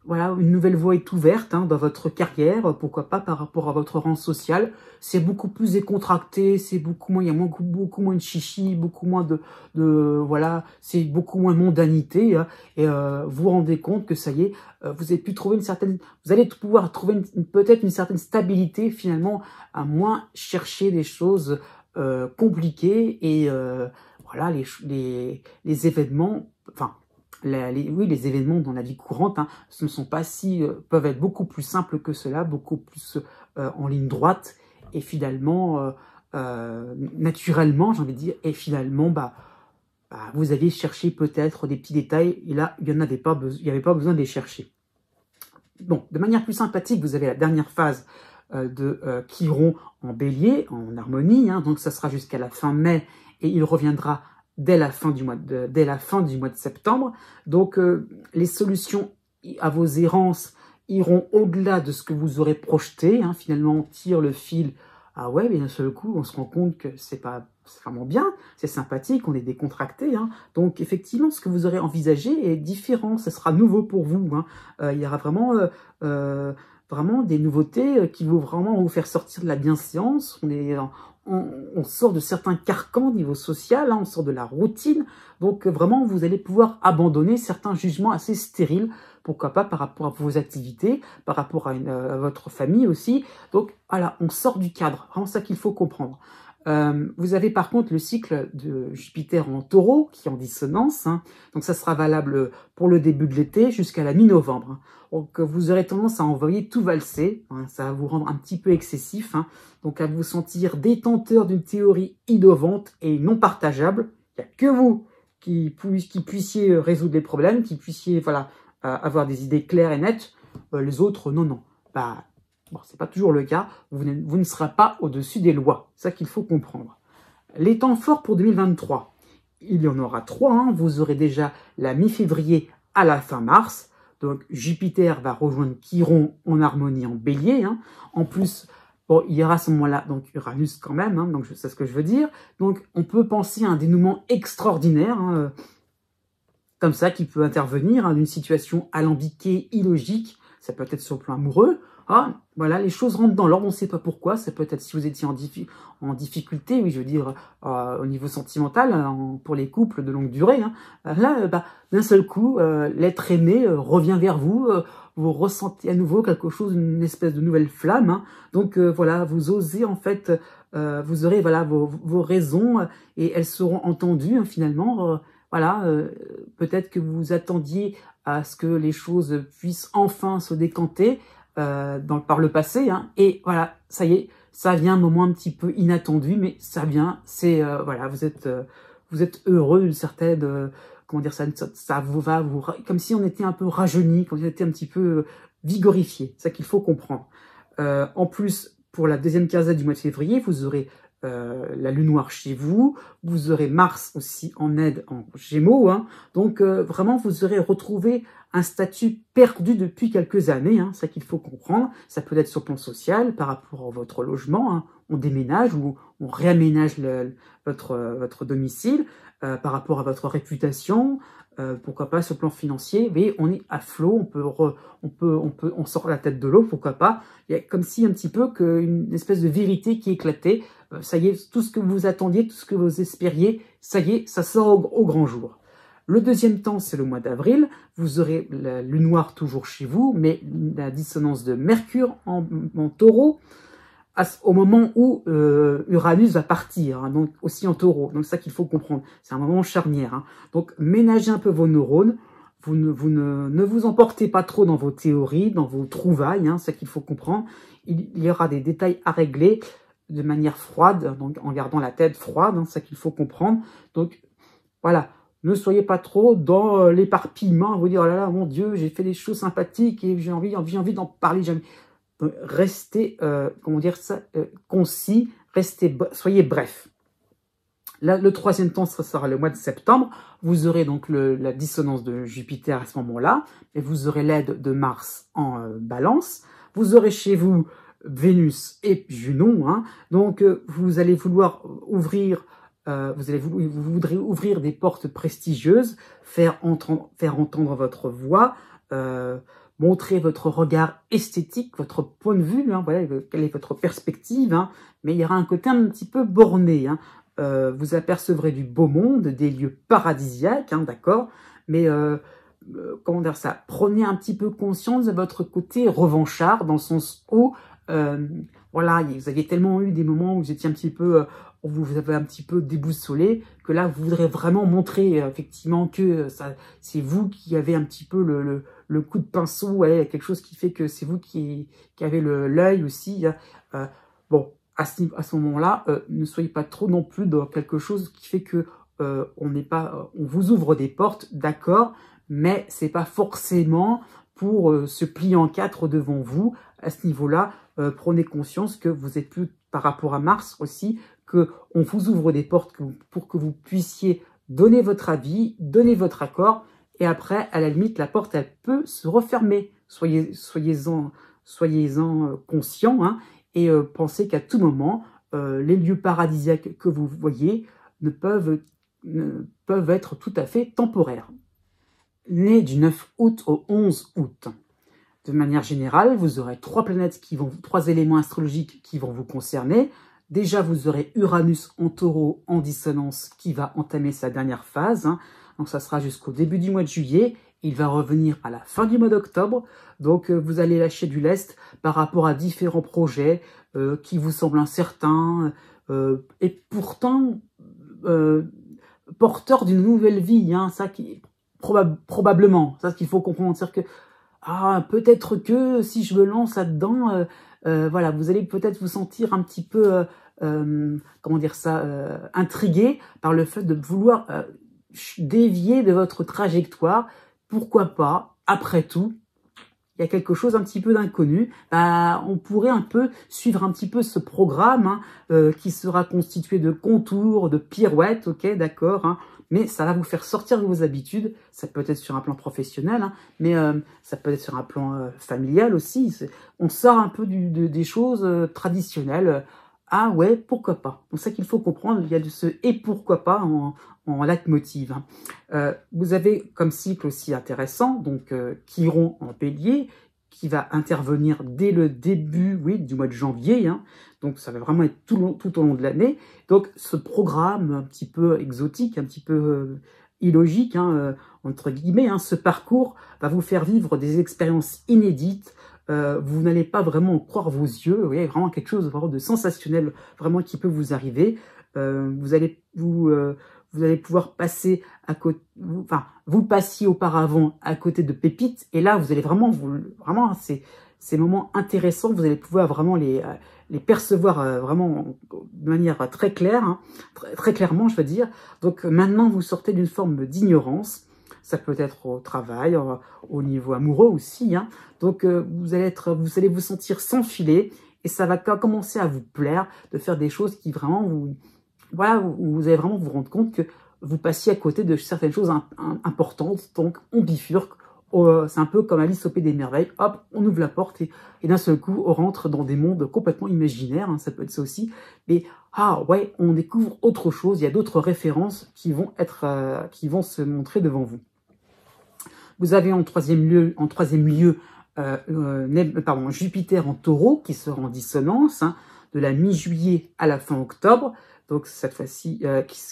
voilà, une nouvelle voie est ouverte dans votre carrière, pourquoi pas par rapport à votre rang social. C'est beaucoup plus décontracté, c'est beaucoup moins, il y a beaucoup moins de chichi, beaucoup moins voilà, c'est beaucoup moins de mondanité. Et vous vous rendez compte que ça y est, vous avez pu trouver vous allez pouvoir trouver peut-être une certaine stabilité finalement, à moins chercher des choses compliquées et voilà, les événements, enfin, oui, les événements dans la vie courante, ce ne sont pas peuvent être beaucoup plus simples que cela, beaucoup plus en ligne droite, et finalement, naturellement, j'ai envie de dire, et finalement, vous aviez cherché peut-être des petits détails, et là, il n'y avait pas besoin de les chercher. Bon, de manière plus sympathique, vous avez la dernière phase de Chiron en bélier, en harmonie, donc ça sera jusqu'à la fin mai, et il reviendra dès la fin du mois de septembre. Donc, les solutions à vos errances iront au-delà de ce que vous aurez projeté. Finalement, on tire le fil. Ah ouais, mais d'un seul coup, on se rend compte que c'est vraiment bien, c'est sympathique, on est décontracté. Donc, effectivement, ce que vous aurez envisagé est différent. Ce sera nouveau pour vous. Il y aura vraiment des nouveautés qui vont vraiment vous faire sortir de la bienséance. On sort de certains carcans au niveau social, on sort de la routine. Donc vraiment, vous allez pouvoir abandonner certains jugements assez stériles, pourquoi pas par rapport à vos activités, par rapport à votre famille aussi. Donc voilà, on sort du cadre, vraiment ça qu'il faut comprendre. Vous avez par contre le cycle de Jupiter en Taureau qui est en dissonance, donc ça sera valable pour le début de l'été jusqu'à la mi-novembre. Donc vous aurez tendance à envoyer tout valser, ça va vous rendre un petit peu excessif, donc à vous sentir détenteur d'une théorie innovante et non partageable. Il n'y a que vous qui puissiez résoudre les problèmes, qui puissiez avoir des idées claires et nettes. Les autres, non. Bon, c'est pas toujours le cas, vous ne serez pas au-dessus des lois, c'est ça qu'il faut comprendre. Les temps forts pour 2023, il y en aura 3, vous aurez déjà la mi-février à la fin mars, donc Jupiter va rejoindre Chiron en harmonie en bélier, en plus, bon, il y aura à ce moment-là, donc Uranus quand même, donc c'est ce que je veux dire, donc on peut penser à un dénouement extraordinaire, comme ça, qui peut intervenir d'une situation alambiquée, illogique, ça peut être sur le plan amoureux. Voilà, les choses rentrent dans l'ordre, on ne sait pas pourquoi, ça peut être si vous étiez en difficulté, oui, je veux dire, au niveau sentimental, pour les couples de longue durée. Là, d'un seul coup, l'être aimé revient vers vous, vous ressentez à nouveau quelque chose, une espèce de nouvelle flamme. Donc voilà, vous osez en fait, vous aurez vos raisons et elles seront entendues finalement. Peut-être que vous attendiez à ce que les choses puissent enfin se décanter par le passé, et voilà, ça y est, ça vient un moment un petit peu inattendu, mais ça vient, c'est vous êtes heureux d'une certaine, comment dire, ça vous va, comme si on était un peu rajeuni, comme si on était un petit peu vigorifié, c'est ça qu'il faut comprendre. En plus, pour la deuxième quinzaine du mois de février, vous aurez la lune noire chez vous, vous aurez Mars aussi en aide en Gémeaux, donc vraiment vous aurez retrouvé un statut perdu depuis quelques années, c'est ça qu'il faut comprendre. Ça peut être sur le plan social, par rapport à votre logement, on déménage ou on réaménage votre domicile, par rapport à votre réputation, pourquoi pas sur le plan financier, mais on est à flot, on sort la tête de l'eau, pourquoi pas. Il y a comme si un petit peu une espèce de vérité qui éclatait. Ça y est, tout ce que vous attendiez, tout ce que vous espériez, ça y est, ça sort au grand jour. Le deuxième temps, c'est le mois d'avril. Vous aurez la lune noire toujours chez vous, mais la dissonance de Mercure en Taureau, au moment où Uranus va partir, donc aussi en Taureau. Donc ça qu'il faut comprendre, c'est un moment charnière. Donc ménagez un peu vos neurones, ne vous emportez pas trop dans vos théories, dans vos trouvailles, c'est ça qu'il faut comprendre. Il y aura des détails à régler de manière froide, donc en gardant la tête froide, c'est ça qu'il faut comprendre. Donc voilà. Ne soyez pas trop dans l'éparpillement, vous dire, oh là là, mon Dieu, j'ai fait des choses sympathiques et j'ai envie d'en parler. Restez, concis, soyez bref. Là, le troisième temps, ça sera le mois de septembre. Vous aurez donc la dissonance de Jupiter à ce moment-là, et vous aurez l'aide de Mars en balance. Vous aurez chez vous Vénus et Junon. Hein. Donc, vous allez vouloir ouvrir, vous voudrez ouvrir des portes prestigieuses, faire entendre votre voix, montrer votre regard esthétique, votre point de vue, hein, voilà, quelle est votre perspective, hein, mais il y aura un côté un petit peu borné. Hein. Vous apercevrez du beau monde, des lieux paradisiaques, hein, d'accord, mais comment dire ça, prenez un petit peu conscience de votre côté revanchard, dans le sens où, voilà, vous aviez tellement eu des moments où vous étiez un petit peu, vous avez un petit peu déboussolé, que là, vous voudrez vraiment montrer, effectivement, que c'est vous qui avez un petit peu le coup de pinceau, ouais, quelque chose qui fait que c'est vous qui avez l'œil aussi. Bon, à ce moment-là, ne soyez pas trop non plus dans quelque chose qui fait que on vous ouvre des portes, d'accord, mais c'est pas forcément pour se plier en quatre devant vous. À ce niveau-là, prenez conscience que vous êtes plus, par rapport à Mars aussi, que on vous ouvre des portes pour que vous puissiez donner votre avis, donner votre accord, et après, à la limite, la porte, elle peut se refermer. Soyez-en conscient, hein, et pensez qu'à tout moment, les lieux paradisiaques que vous voyez peuvent être tout à fait temporaires. Né du 9 août au 11 août. De manière générale, vous aurez trois éléments astrologiques qui vont vous concerner. Déjà, vous aurez Uranus en Taureau en dissonance qui va entamer sa dernière phase. Hein. Donc, ça sera jusqu'au début du mois de juillet. Il va revenir à la fin du mois d'octobre. Donc, vous allez lâcher du lest par rapport à différents projets qui vous semblent incertains et pourtant porteurs d'une nouvelle vie. Hein, ça qui probablement, ça ce qu'il faut comprendre, c'est-à-dire que peut-être que si je me lance là-dedans, voilà, vous allez peut-être vous sentir un petit peu, comment dire ça, intrigué par le fait de vouloir dévier de votre trajectoire. Pourquoi pas, après tout, il y a quelque chose un petit peu d'inconnu. On pourrait un peu suivre un petit peu ce programme hein, qui sera constitué de contours, de pirouettes, ok, d'accord, hein, mais ça va vous faire sortir de vos habitudes. Ça peut être sur un plan professionnel, hein, mais ça peut être sur un plan familial aussi. On sort un peu des choses traditionnelles. Ah ouais, pourquoi pas. C'est ça qu'il faut comprendre, il y a de ce « et pourquoi pas » en leitmotiv. Vous avez comme cycle aussi intéressant, donc Chiron en Bélier, qui va intervenir dès le début du mois de janvier. Hein. Donc ça va vraiment être tout au long de l'année. Donc ce programme un petit peu exotique, un petit peu illogique, hein, entre guillemets, hein, ce parcours va vous faire vivre des expériences inédites. Vous n'allez pas vraiment croire vos yeux, vous voyez, vraiment quelque chose vraiment de sensationnel, vraiment qui peut vous arriver. Vous allez pouvoir passer à côté, vous passiez auparavant à côté de pépites, et là vous allez vraiment ces moments intéressants, vous allez pouvoir vraiment les percevoir vraiment de manière très claire, hein, très clairement, je veux dire. Donc maintenant vous sortez d'une forme d'ignorance. Ça peut être au travail, au niveau amoureux aussi. Hein. Donc, vous allez vous sentir sans filet et ça va commencer à vous plaire de faire des choses qui vraiment vous allez vraiment vous rendre compte que vous passiez à côté de certaines choses importantes. Donc, on bifurque. C'est un peu comme Alice au Pays des Merveilles. Hop, on ouvre la porte et d'un seul coup, on rentre dans des mondes complètement imaginaires. Hein, ça peut être ça aussi. Mais ouais, on découvre autre chose. Il y a d'autres références qui vont se montrer devant vous. Vous avez en troisième lieu, Jupiter en Taureau qui sera en dissonance hein, de la mi-juillet à la fin octobre. Donc cette fois-ci,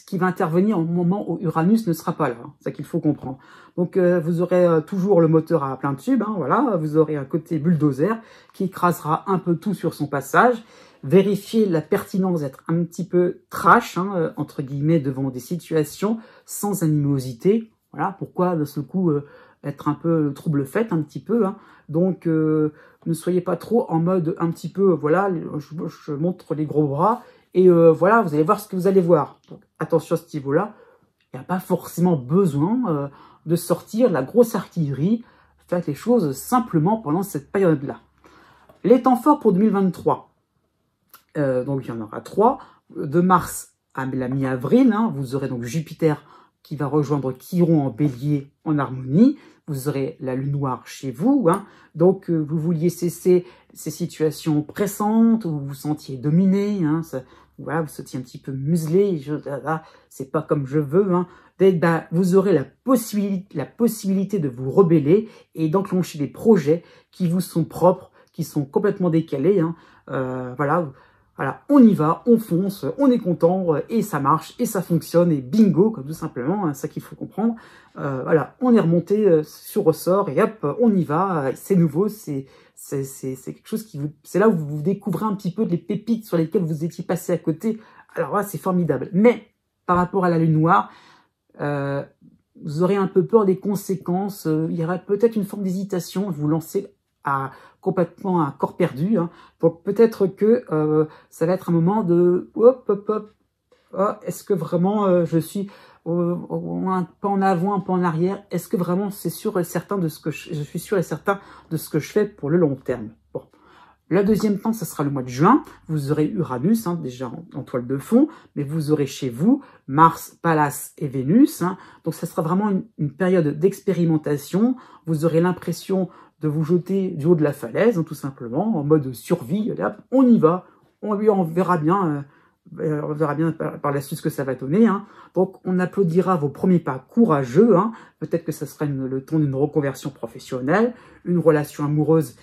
qui va intervenir au moment où Uranus ne sera pas là. Hein, c'est ça qu'il faut comprendre. Donc vous aurez toujours le moteur à plein tube. Hein, voilà, vous aurez un côté bulldozer qui écrasera un peu tout sur son passage. Vérifiez la pertinence d'être un petit peu trash, hein, entre guillemets, devant des situations sans animosité. Voilà, pourquoi de ce coup être un peu trouble-fête un petit peu. Hein. Donc, ne soyez pas trop en mode un petit peu, voilà, je montre les gros bras et voilà, vous allez voir ce que vous allez voir. Donc, attention à ce niveau-là, il n'y a pas forcément besoin de sortir la grosse artillerie. Faites les choses simplement pendant cette période-là. Les temps forts pour 2023. Donc, il y en aura 3. De mars à la mi-avril, hein, vous aurez donc Jupiter qui va rejoindre Chiron en Bélier en harmonie. vous aurez la lune noire chez vous, hein. Donc vous vouliez cesser ces situations pressantes, où vous vous sentiez dominé, hein, voilà, vous sentiez un petit peu muselé, c'est pas comme je veux, hein. Vous aurez la possibilité de vous rebeller et d'enclencher des projets qui vous sont propres, qui sont complètement décalés, hein. Voilà, on y va, on fonce, on est content, et ça marche, et ça fonctionne, et bingo, comme tout simplement, hein, ça qu'il faut comprendre. Voilà, on est remonté sur ressort, et hop, on y va, c'est nouveau, c'est quelque chose c'est là où vous découvrez un petit peu les pépites sur lesquelles vous étiez passé à côté. Alors là, c'est formidable. Mais, par rapport à la lune noire, vous aurez un peu peur des conséquences, il y aura peut-être une forme d'hésitation, vous lancez complètement à corps perdu, hein. Donc peut-être que ça va être un moment de hop, est-ce que vraiment je suis un pas en avant, un pas en arrière? Est-ce que vraiment c'est sûr et certain de ce que je suis sûr et certain de ce que je fais pour le long terme? Bon. Le deuxième temps, ça sera le mois de juin. Vous aurez Uranus, hein, déjà en toile de fond, mais vous aurez chez vous Mars, Pallas et Vénus, hein. Donc ça sera vraiment une période d'expérimentation. Vous aurez l'impression de vous jeter du haut de la falaise, hein, tout simplement, en mode survie. Là, on y va, on verra bien par la suite ce que ça va donner, hein. Donc, on applaudira vos premiers pas courageux, hein. Peut-être que ça sera le temps d'une reconversion professionnelle, une relation amoureuse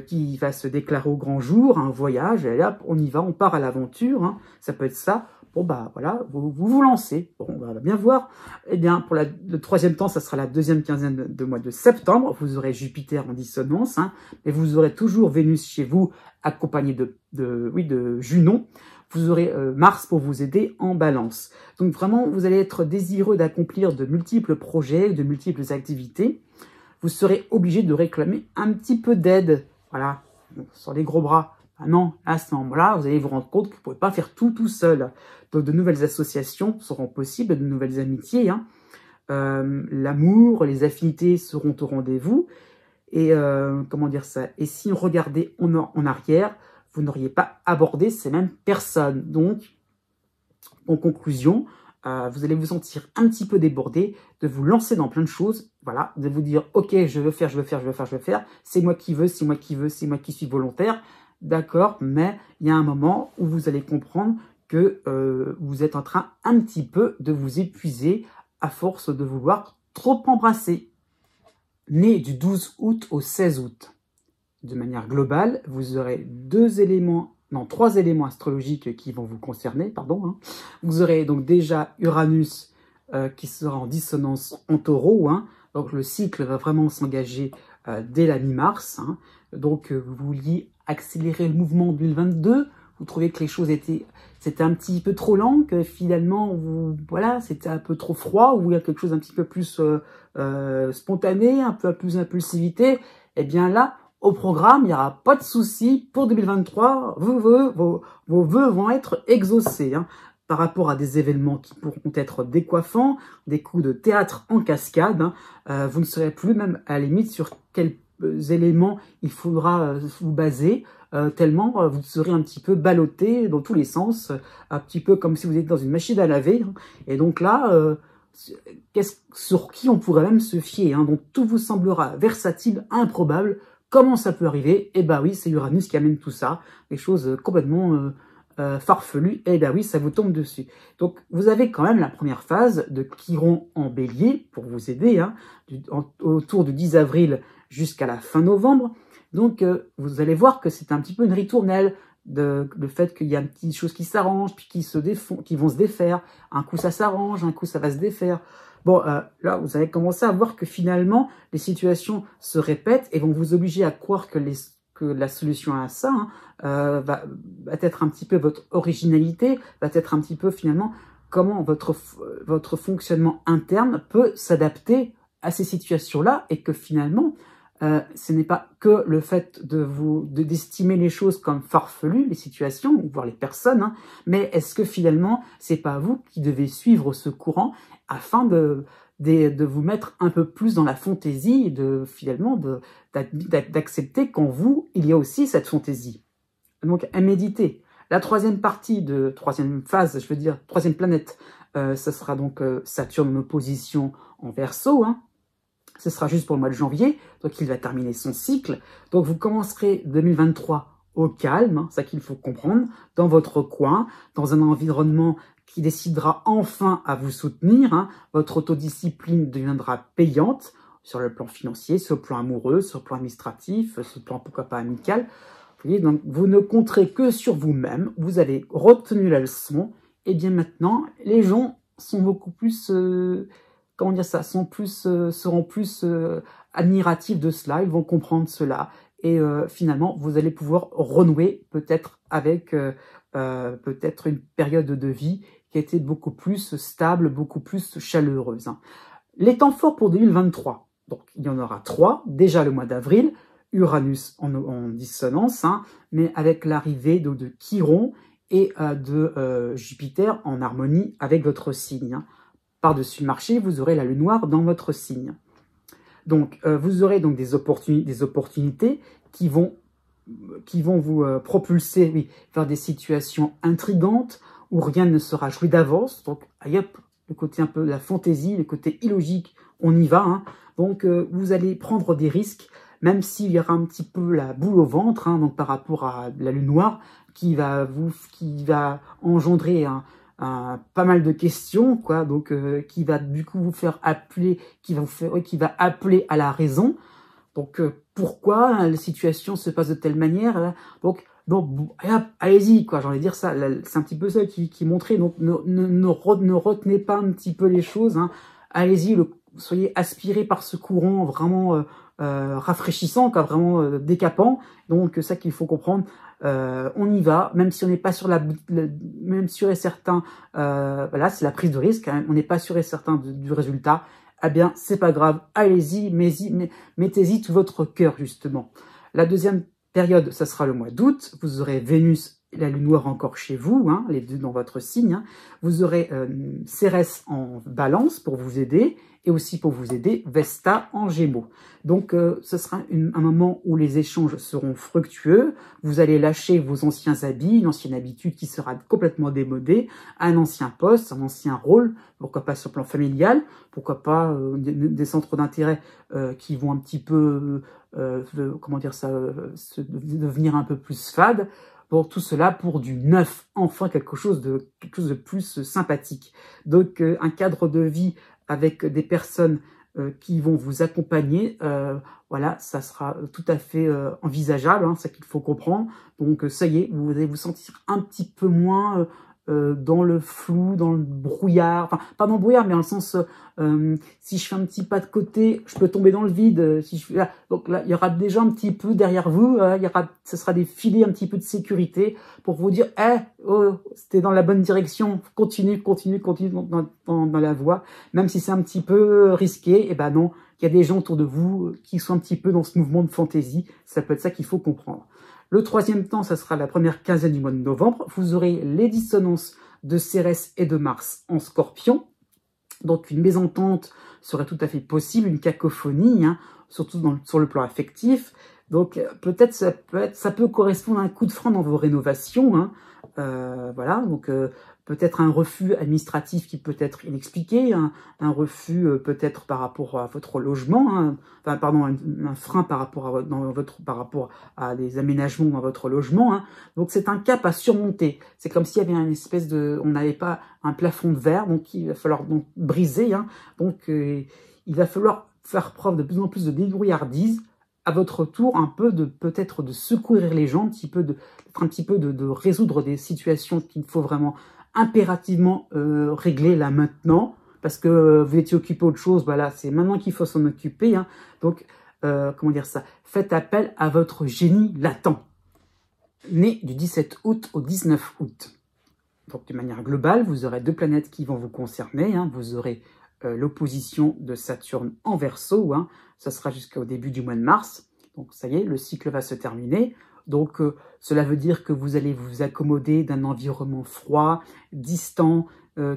qui va se déclarer au grand jour, un voyage, et là, on y va, on part à l'aventure, hein. Ça peut être ça. Bon, bah voilà, vous lancez. Bon, on va bien voir. Eh bien, pour le troisième temps, ça sera la deuxième quinzaine de mois de septembre. Vous aurez Jupiter en dissonance, hein, et vous aurez toujours Vénus chez vous, accompagné de Junon. Vous aurez Mars pour vous aider en balance. Donc vraiment, vous allez être désireux d'accomplir de multiples projets, de multiples activités. Vous serez obligé de réclamer un petit peu d'aide, voilà, sur les gros bras. Ah non, à ce moment-là, vous allez vous rendre compte que vous ne pouvez pas faire tout seul. Donc de nouvelles associations seront possibles, de nouvelles amitiés, hein. L'amour, les affinités seront au rendez-vous. Et comment dire ça? Et si on regardait en arrière, vous n'auriez pas abordé ces mêmes personnes. Donc, en conclusion, vous allez vous sentir un petit peu débordé, de vous lancer dans plein de choses, voilà, de vous dire, ok, je veux faire, c'est moi qui veux, c'est moi qui suis volontaire, d'accord, mais il y a un moment où vous allez comprendre que vous êtes en train un petit peu de vous épuiser à force de vouloir trop embrasser. Né du 12 août au 16 août, de manière globale, vous aurez trois éléments astrologiques qui vont vous concerner, pardon, hein. Vous aurez donc déjà Uranus qui sera en dissonance en Taureau, hein. Donc le cycle va vraiment s'engager dès la mi-mars, hein. Donc vous vouliez accélérer le mouvement en 2022, vous trouvez que les choses c'était un petit peu trop lent, que finalement, voilà, c'était un peu trop froid, ou il y a quelque chose un petit peu plus spontané, un peu plus impulsivité. Eh bien là, au programme, il n'y aura pas de souci. Pour 2023, vos vœux vont être exaucés, hein, par rapport à des événements qui pourront être décoiffants, des coups de théâtre en cascade, hein. Vous ne saurez plus même à la limite sur quels éléments il faudra vous baser, tellement vous serez un petit peu ballotté dans tous les sens, un petit peu comme si vous étiez dans une machine à laver, hein. Et donc là, sur qui on pourrait même se fier, hein. Donc tout vous semblera versatile, improbable. Comment ça peut arriver? Eh ben oui, c'est Uranus qui amène tout ça, des choses complètement farfelues. Eh ben oui, ça vous tombe dessus. Donc vous avez quand même la première phase de Chiron en Bélier pour vous aider, hein, autour du 10 avril jusqu'à la fin novembre. Donc vous allez voir que c'est un petit peu une ritournelle, le fait qu'il y a une petite chose qui s'arrange, puis qui vont se défaire. Un coup ça s'arrange, un coup ça va se défaire. Bon, là, vous allez commencer à voir que finalement, les situations se répètent et vont vous obliger à croire que la solution à ça, hein, va être un petit peu votre originalité, va être un petit peu finalement comment votre fonctionnement interne peut s'adapter à ces situations-là, et que finalement, ce n'est pas que le fait d'estimer les choses comme farfelues, les situations, voire les personnes, hein, mais est-ce que finalement, c'est pas vous qui devez suivre ce courant afin de vous mettre un peu plus dans la fantaisie et finalement d'accepter qu'en vous, il y a aussi cette fantaisie. Donc, à méditer. La troisième planète, ça sera donc Saturne en opposition en Verseau, hein. ce sera juste pour le mois de janvier, donc il va terminer son cycle. Donc vous commencerez 2023 au calme, hein, ça qu'il faut comprendre, dans votre coin, dans un environnement qui décidera enfin à vous soutenir. Hein. Votre autodiscipline deviendra payante sur le plan financier, sur le plan amoureux, sur le plan administratif, sur le plan pourquoi pas amical. Vous voyez, donc vous ne compterez que sur vous-même, vous avez retenu la leçon, et bien maintenant, les gens sont beaucoup plus, comment dire ça, seront plus admiratifs de cela, ils vont comprendre cela, et finalement, vous allez pouvoir renouer peut-être avec peut-être une période de vie qui a été beaucoup plus stable, beaucoup plus chaleureuse. Hein. Les temps forts pour 2023, donc il y en aura 3, déjà le mois d'avril, Uranus en dissonance, hein, mais avec l'arrivée de Chiron et de Jupiter en harmonie avec votre signe. Hein. Par-dessus le marché, vous aurez la lune noire dans votre signe. Donc, vous aurez donc des opportunités qui vont vous propulser vers des situations intrigantes où rien ne sera joué d'avance. Donc, hop, le côté un peu la fantaisie, le côté illogique, on y va. Hein. Donc, vous allez prendre des risques, même s'il y aura un petit peu la boule au ventre, hein, donc par rapport à la lune noire, qui va engendrer pas mal de questions, quoi. Donc, qui va du coup vous faire appeler, qui va appeler à la raison. Donc, pourquoi la situation se passe de telle manière? Donc, allez-y, quoi. J'ai envie de dire ça. C'est un petit peu ça qui montrait. Donc, ne retenez pas un petit peu les choses. Hein. Allez-y, soyez aspirés par ce courant vraiment rafraîchissant, quoi, vraiment décapant. Donc, ça qu'il faut comprendre. On y va, même si on n'est pas sûr même sûr et certain. Voilà, c'est la prise de risque. Hein, on n'est pas sûr et certain du résultat. Eh bien, c'est pas grave, allez-y, mettez-y tout votre cœur, justement. La deuxième période, ça sera le mois d'août. Vous aurez Vénus et la lune noire encore chez vous, hein, les deux dans votre signe. Hein. Vous aurez Cérès en balance pour vous aider, et aussi pour vous aider, Vesta en gémeaux. Donc, ce sera un moment où les échanges seront fructueux. Vous allez lâcher vos anciens habits, une ancienne habitude qui sera complètement démodée, un ancien poste, un ancien rôle, pourquoi pas sur le plan familial, pourquoi pas des centres d'intérêt qui vont un petit peu, comment dire ça, devenir un peu plus fade. Pour tout cela, pour du neuf, enfin quelque chose de plus sympathique. Donc, un cadre de vie avec des personnes qui vont vous accompagner, voilà, ça sera tout à fait envisageable, hein, c'est ça qu'il faut comprendre. Donc, ça y est, vous allez vous sentir un petit peu moins dans le flou, dans le brouillard, enfin, pas dans le brouillard, mais dans le sens, si je fais un petit pas de côté, je peux tomber dans le vide. Donc là, il y aura déjà un petit peu derrière vous, ce sera des filets un petit peu de sécurité pour vous dire, c'était dans la bonne direction, continue dans la voie, même si c'est un petit peu risqué, et ben non, il y a des gens autour de vous qui sont un petit peu dans ce mouvement de fantaisie, ça peut être ça qu'il faut comprendre. Le troisième temps, ça sera la première quinzaine du mois de novembre. Vous aurez les dissonances de Cérès et de Mars en Scorpion. Donc, une mésentente serait tout à fait possible, une cacophonie, hein, surtout sur le plan affectif. Donc, peut-être ça peut correspondre à un coup de frein dans vos rénovations. Hein. Voilà, donc peut-être un refus administratif qui peut être inexpliqué, un refus peut-être par rapport à votre logement, hein, enfin, pardon, un frein par rapport à des aménagements dans votre logement. Hein. Donc c'est un cap à surmonter. C'est comme s'il y avait une espèce on n'avait pas un plafond de verre, donc il va falloir donc briser. Hein. Donc il va falloir faire preuve de plus en plus de débrouillardise. À votre tour, peut-être de secourir les gens, un petit peu de résoudre des situations qu'il faut vraiment impérativement régler là maintenant, parce que vous étiez occupé autre chose, voilà, c'est maintenant qu'il faut s'en occuper. Hein. Donc, comment dire ça, faites appel à votre génie latent. Né du 17 août au 19 août. Donc, de manière globale, vous aurez deux planètes qui vont vous concerner. Hein. Vous aurez l'opposition de Saturne en Verseau, hein. Ça sera jusqu'au début du mois de mars. Donc, ça y est, le cycle va se terminer. Donc, cela veut dire que vous allez vous accommoder d'un environnement froid, distant,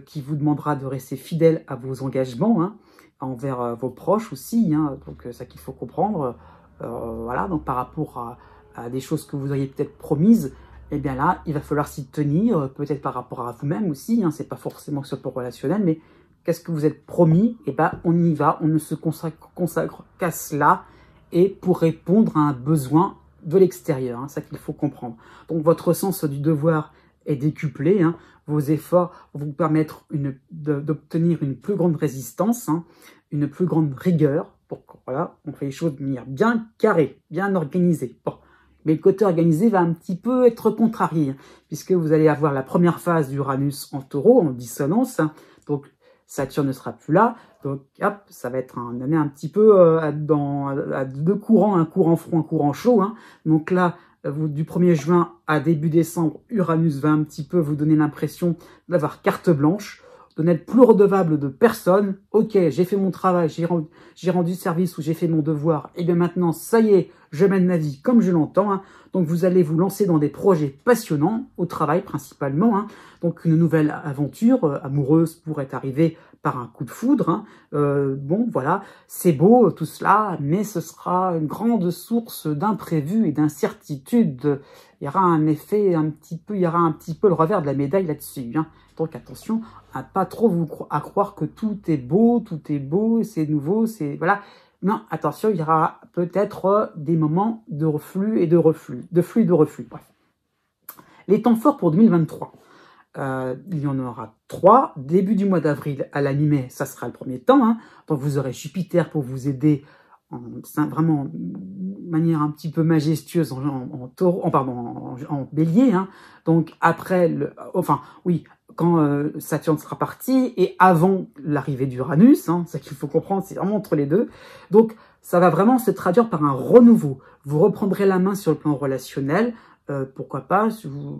qui vous demandera de rester fidèle à vos engagements, hein, envers vos proches aussi. Hein, donc, ça qu'il faut comprendre. Voilà, donc par rapport à des choses que vous auriez peut-être promises, eh bien là, il va falloir s'y tenir, peut-être par rapport à vous-même aussi. Hein, c'est pas forcément sur le plan relationnel, mais qu'est-ce que vous êtes promis? Eh ben, on y va, on ne se consacre qu'à cela et pour répondre à un besoin de l'extérieur, hein, c'est ça qu'il faut comprendre. Donc, votre sens du devoir est décuplé, hein, vos efforts vont vous permettre d'obtenir une plus grande résistance, hein, une plus grande rigueur, pour que, voilà, on fait les choses de manière bien carrée, bien organisée. Bon. Mais le côté organisé va un petit peu être contrarié, hein, puisque vous allez avoir la première phase d'Uranus en taureau, en dissonance, hein, donc Saturne ne sera plus là, donc hop, ça va être une année un petit peu à deux courants, un courant froid, un courant chaud, hein. Donc là, du 1er juin à début décembre, Uranus va un petit peu vous donner l'impression d'avoir carte blanche, de n'être plus redevable de personne. Ok, j'ai fait mon travail, j'ai rendu service ou j'ai fait mon devoir, et bien maintenant, ça y est, je mène ma vie comme je l'entends, hein. Donc vous allez vous lancer dans des projets passionnants, au travail principalement, hein. Donc une nouvelle aventure amoureuse pourrait arriver par un coup de foudre, hein. Bon, voilà, c'est beau tout cela, mais ce sera une grande source d'imprévus et d'incertitudes. Il y aura un effet il y aura un petit peu le revers de la médaille là-dessus, hein. Donc attention à pas trop à croire que tout est beau, c'est nouveau, c'est voilà. Non, attention, il y aura peut-être des moments de flux et de reflux, bref. Les temps forts pour 2023. Il y en aura 3. Début du mois d'avril à la mi-mai, ça sera le premier temps, hein. Donc vous aurez Jupiter pour vous aider vraiment de manière un petit peu majestueuse en bélier, hein. Donc après, quand Saturne sera parti et avant l'arrivée d'Uranus, hein, c'est ça qu'il faut comprendre, c'est vraiment entre les deux. Donc ça va vraiment se traduire par un renouveau. Vous reprendrez la main sur le plan relationnel. Pourquoi pas,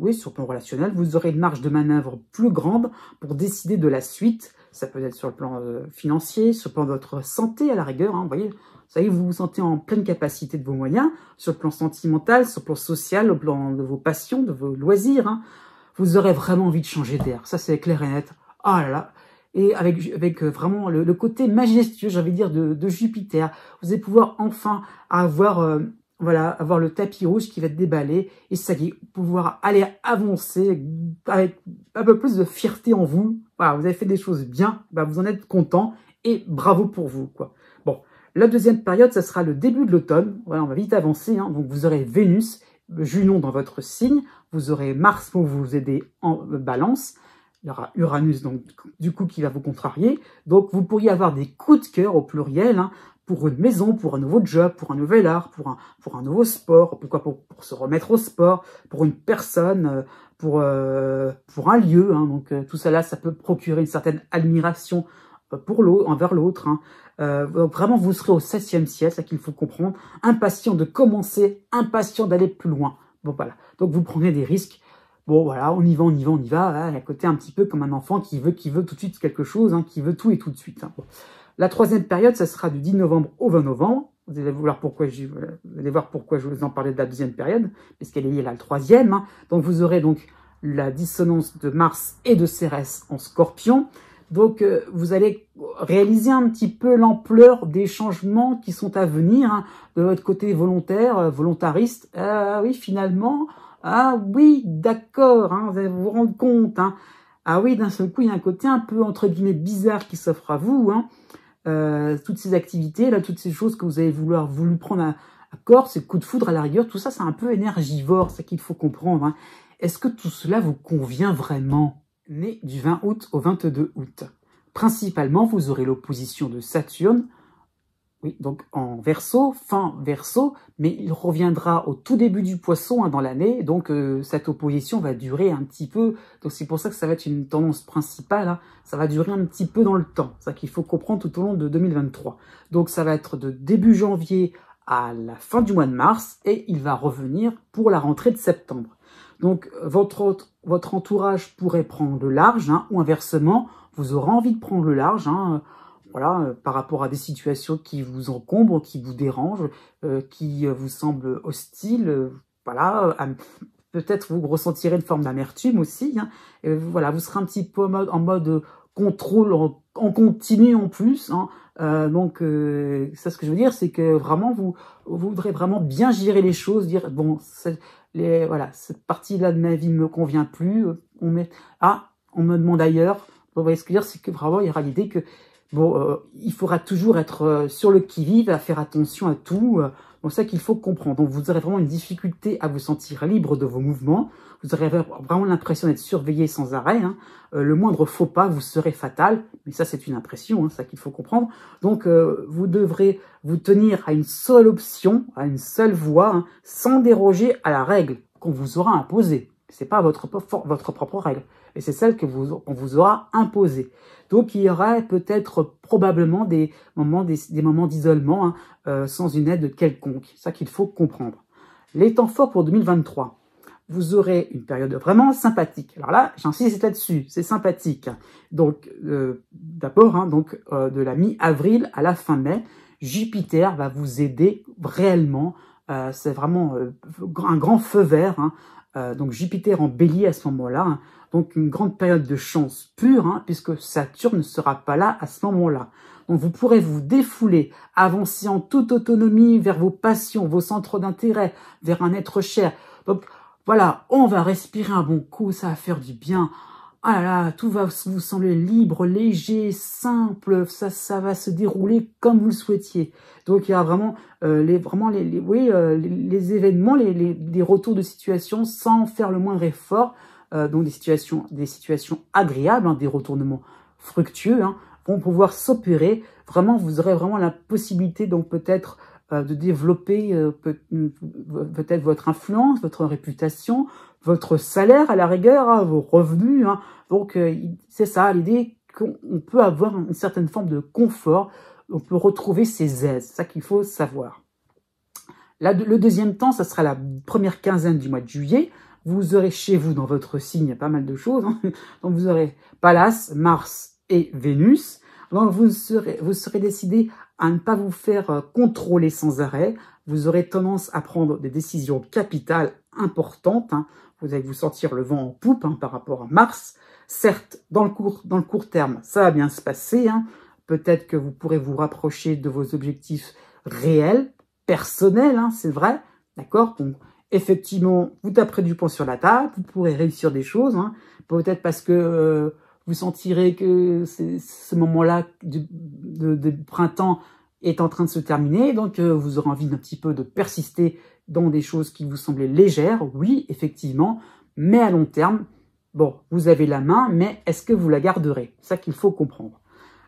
oui, sur le plan relationnel, vous aurez une marge de manœuvre plus grande pour décider de la suite. Ça peut être sur le plan financier, sur le plan de votre santé à la rigueur, hein, vous voyez. Ça y est, vous vous sentez en pleine capacité de vos moyens, sur le plan sentimental, sur le plan social, au plan de vos passions, de vos loisirs, hein. Vous aurez vraiment envie de changer d'air, ça c'est clair et net. Ah là là. Et avec vraiment le côté majestueux, j'ai envie de dire, de Jupiter, vous allez pouvoir enfin avoir le tapis rouge qui va être déballé, et ça y est, pouvoir aller avancer avec un peu plus de fierté en vous. Voilà, vous avez fait des choses bien, bah vous en êtes content, et bravo pour vous, quoi. Bon, la deuxième période, ça sera le début de l'automne. Voilà, on va vite avancer, hein. Donc vous aurez Vénus, Junon dans votre signe, vous aurez Mars pour vous aider en balance, il y aura Uranus, donc du coup, qui va vous contrarier. Donc vous pourriez avoir des coups de cœur au pluriel, hein, pour une maison, pour un nouveau job, pour un nouvel art, pour un nouveau sport, pourquoi pour se remettre au sport, pour une personne, pour un lieu, hein. Donc tout ça là, ça peut procurer une certaine admiration envers l'autre, hein. Donc vraiment, vous serez au 7e ciel, c'est ça qu'il faut comprendre, impatient de commencer, impatient d'aller plus loin. Bon voilà, donc vous prenez des risques. Bon voilà, on y va, hein, à côté un petit peu comme un enfant qui veut tout de suite quelque chose, hein, qui veut tout et tout de suite, hein. Bon. La troisième période, ça sera du 10 novembre au 20 novembre. Vous allez voir pourquoi je vous en parlais de la deuxième période, puisqu'elle est liée à la troisième, hein. Donc vous aurez donc la dissonance de Mars et de Cérès en Scorpion. Donc vous allez réaliser un petit peu l'ampleur des changements qui sont à venir, hein, de votre côté volontaire, volontariste. Oui, finalement, ah oui, d'accord, hein, vous allez vous rendre compte, hein. Ah oui, d'un seul coup, il y a un côté un peu, entre guillemets, bizarre qui s'offre à vous, hein. Toutes ces activités, là, toutes ces choses que vous avez voulu prendre à corps, ces coups de foudre à la rigueur, tout ça, c'est un peu énergivore, c'est ça qu'il faut comprendre, hein. Est-ce que tout cela vous convient vraiment? Né du 20 août au 22 août. Principalement, vous aurez l'opposition de Saturne, oui, donc en Verseau, fin Verseau, mais il reviendra au tout début du Poisson, hein, dans l'année, donc cette opposition va durer un petit peu, donc c'est pour ça que ça va être une tendance principale, hein, ça va durer un petit peu dans le temps, c'est ça qu'il faut comprendre tout au long de 2023. Donc ça va être de début janvier à la fin du mois de mars, et il va revenir pour la rentrée de septembre. Donc votre entourage pourrait prendre le large, hein, ou inversement, vous aurez envie de prendre le large, hein, voilà, par rapport à des situations qui vous encombrent, qui vous dérangent, qui vous semblent hostiles, voilà, peut-être vous ressentirez une forme d'amertume aussi, hein, voilà, vous serez un petit peu en mode contrôle en continu en plus, hein. Donc ça, ce que je veux dire, c'est que vraiment vous voudrez vraiment bien gérer les choses, dire bon, voilà, cette partie-là de ma vie ne me convient plus, on me demande ailleurs. Vous voyez ce que je veux dire, c'est que vraiment, il y aura l'idée que, bon, il faudra toujours être sur le qui-vive, à faire attention à tout. Donc, c'est ça qu'il faut comprendre. Donc, vous aurez vraiment une difficulté à vous sentir libre de vos mouvements. Vous aurez vraiment l'impression d'être surveillé sans arrêt. Hein. Le moindre faux pas vous serait fatal. Mais ça, c'est une impression, hein, c'est ça qu'il faut comprendre. Donc, vous devrez vous tenir à une seule option, à une seule voie, hein, sans déroger à la règle qu'on vous aura imposée. C'est pas votre propre règle. Et c'est celle qu'on vous aura imposée. Donc, il y aura peut-être probablement des moments d'isolement, hein, sans une aide quelconque. C'est ça qu'il faut comprendre. Les temps forts pour 2023. Vous aurez une période vraiment sympathique. Alors là, j'insiste là-dessus, c'est sympathique. Donc, d'abord, hein, de la mi-avril à la fin mai, Jupiter va vous aider réellement. C'est vraiment un grand feu vert. Hein. Donc, Jupiter en bélier à ce moment-là. Hein. Donc, une grande période de chance pure, hein, puisque Saturne ne sera pas là à ce moment-là. Donc, vous pourrez vous défouler, avancer en toute autonomie vers vos passions, vos centres d'intérêt, vers un être cher. Donc, voilà, on va respirer un bon coup, ça va faire du bien. Ah là là, tout va vous sembler libre, léger, simple, ça va se dérouler comme vous le souhaitiez. Donc il y a vraiment les événements, les retours de situation sans faire le moindre effort. Donc des situations agréables, hein, des retournements fructueux, hein, vont pouvoir s'opérer. Vraiment, vous aurez vraiment la possibilité donc peut-être de développer peut-être votre influence, votre réputation, votre salaire à la rigueur, hein, vos revenus. Hein. Donc, c'est ça l'idée qu'on peut avoir une certaine forme de confort, on peut retrouver ses aises, c'est ça qu'il faut savoir. Là, le deuxième temps, ça sera la première quinzaine du mois de juillet. Vous aurez chez vous, dans votre signe, il y a pas mal de choses. Hein. Donc, vous aurez Pallas, Mars et Vénus. Donc, vous serez décidé à ne pas vous faire contrôler sans arrêt. Vous aurez tendance à prendre des décisions capitales importantes. Hein. Vous allez vous sentir le vent en poupe, hein, par rapport à Mars. Certes, dans le court terme, ça va bien se passer. Hein. Peut-être que vous pourrez vous rapprocher de vos objectifs réels, personnels, hein, c'est vrai. D'accord? Donc, effectivement, vous taperez du poing sur la table, vous pourrez réussir des choses. Hein. Peut-être parce que vous sentirez que ce moment-là de printemps est en train de se terminer. Donc, vous aurez envie d'un petit peu de persister dans des choses qui vous semblaient légères. Oui, effectivement. Mais à long terme, bon, vous avez la main, mais est-ce que vous la garderez? C'est ça qu'il faut comprendre.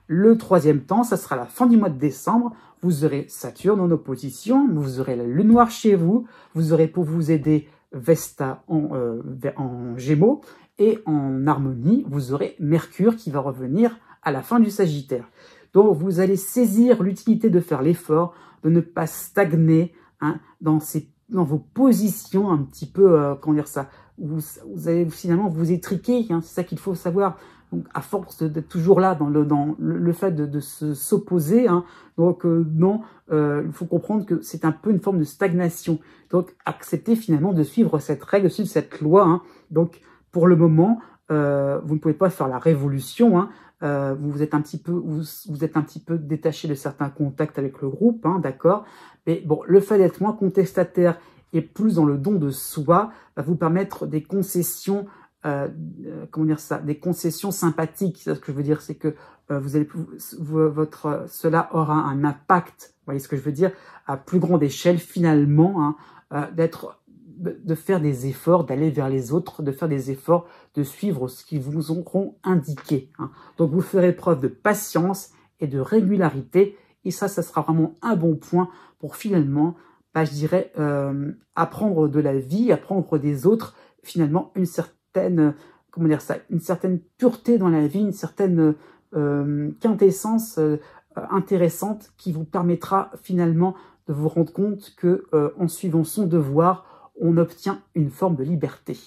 Le troisième temps, ça sera la fin du mois de décembre. Vous aurez Saturne en opposition, vous aurez la lune noire chez vous, vous aurez pour vous aider Vesta en Gémeaux, et en harmonie, vous aurez Mercure qui va revenir à la fin du Sagittaire. Donc, vous allez saisir l'utilité de faire l'effort, de ne pas stagner, hein, dans vos positions un petit peu, comment dire ça, vous allez finalement vous étriquer, hein, c'est ça qu'il faut savoir. Donc, à force d'être toujours là dans le fait de s'opposer, hein, donc non, il faut comprendre que c'est un peu une forme de stagnation. Donc, acceptez finalement de suivre cette règle, de suivre cette loi. Hein. Donc, pour le moment, vous ne pouvez pas faire la révolution. Hein. Vous êtes un petit peu détaché de certains contacts avec le groupe, hein, d'accord. Mais bon, le fait d'être moins contestataire et plus dans le don de soi va vous permettre des concessions. Comment dire ça, des concessions sympathiques. Ce que je veux dire, c'est que cela aura un impact, vous voyez ce que je veux dire, à plus grande échelle finalement, hein, de faire des efforts, d'aller vers les autres, de faire des efforts, de suivre ce qu'ils vous auront indiqué. Hein. Donc vous ferez preuve de patience et de régularité, et ça sera vraiment un bon point pour finalement, je dirais, apprendre de la vie, apprendre des autres, finalement une certaine pureté dans la vie, une certaine quintessence intéressante qui vous permettra finalement de vous rendre compte que en suivant son devoir, on obtient une forme de liberté.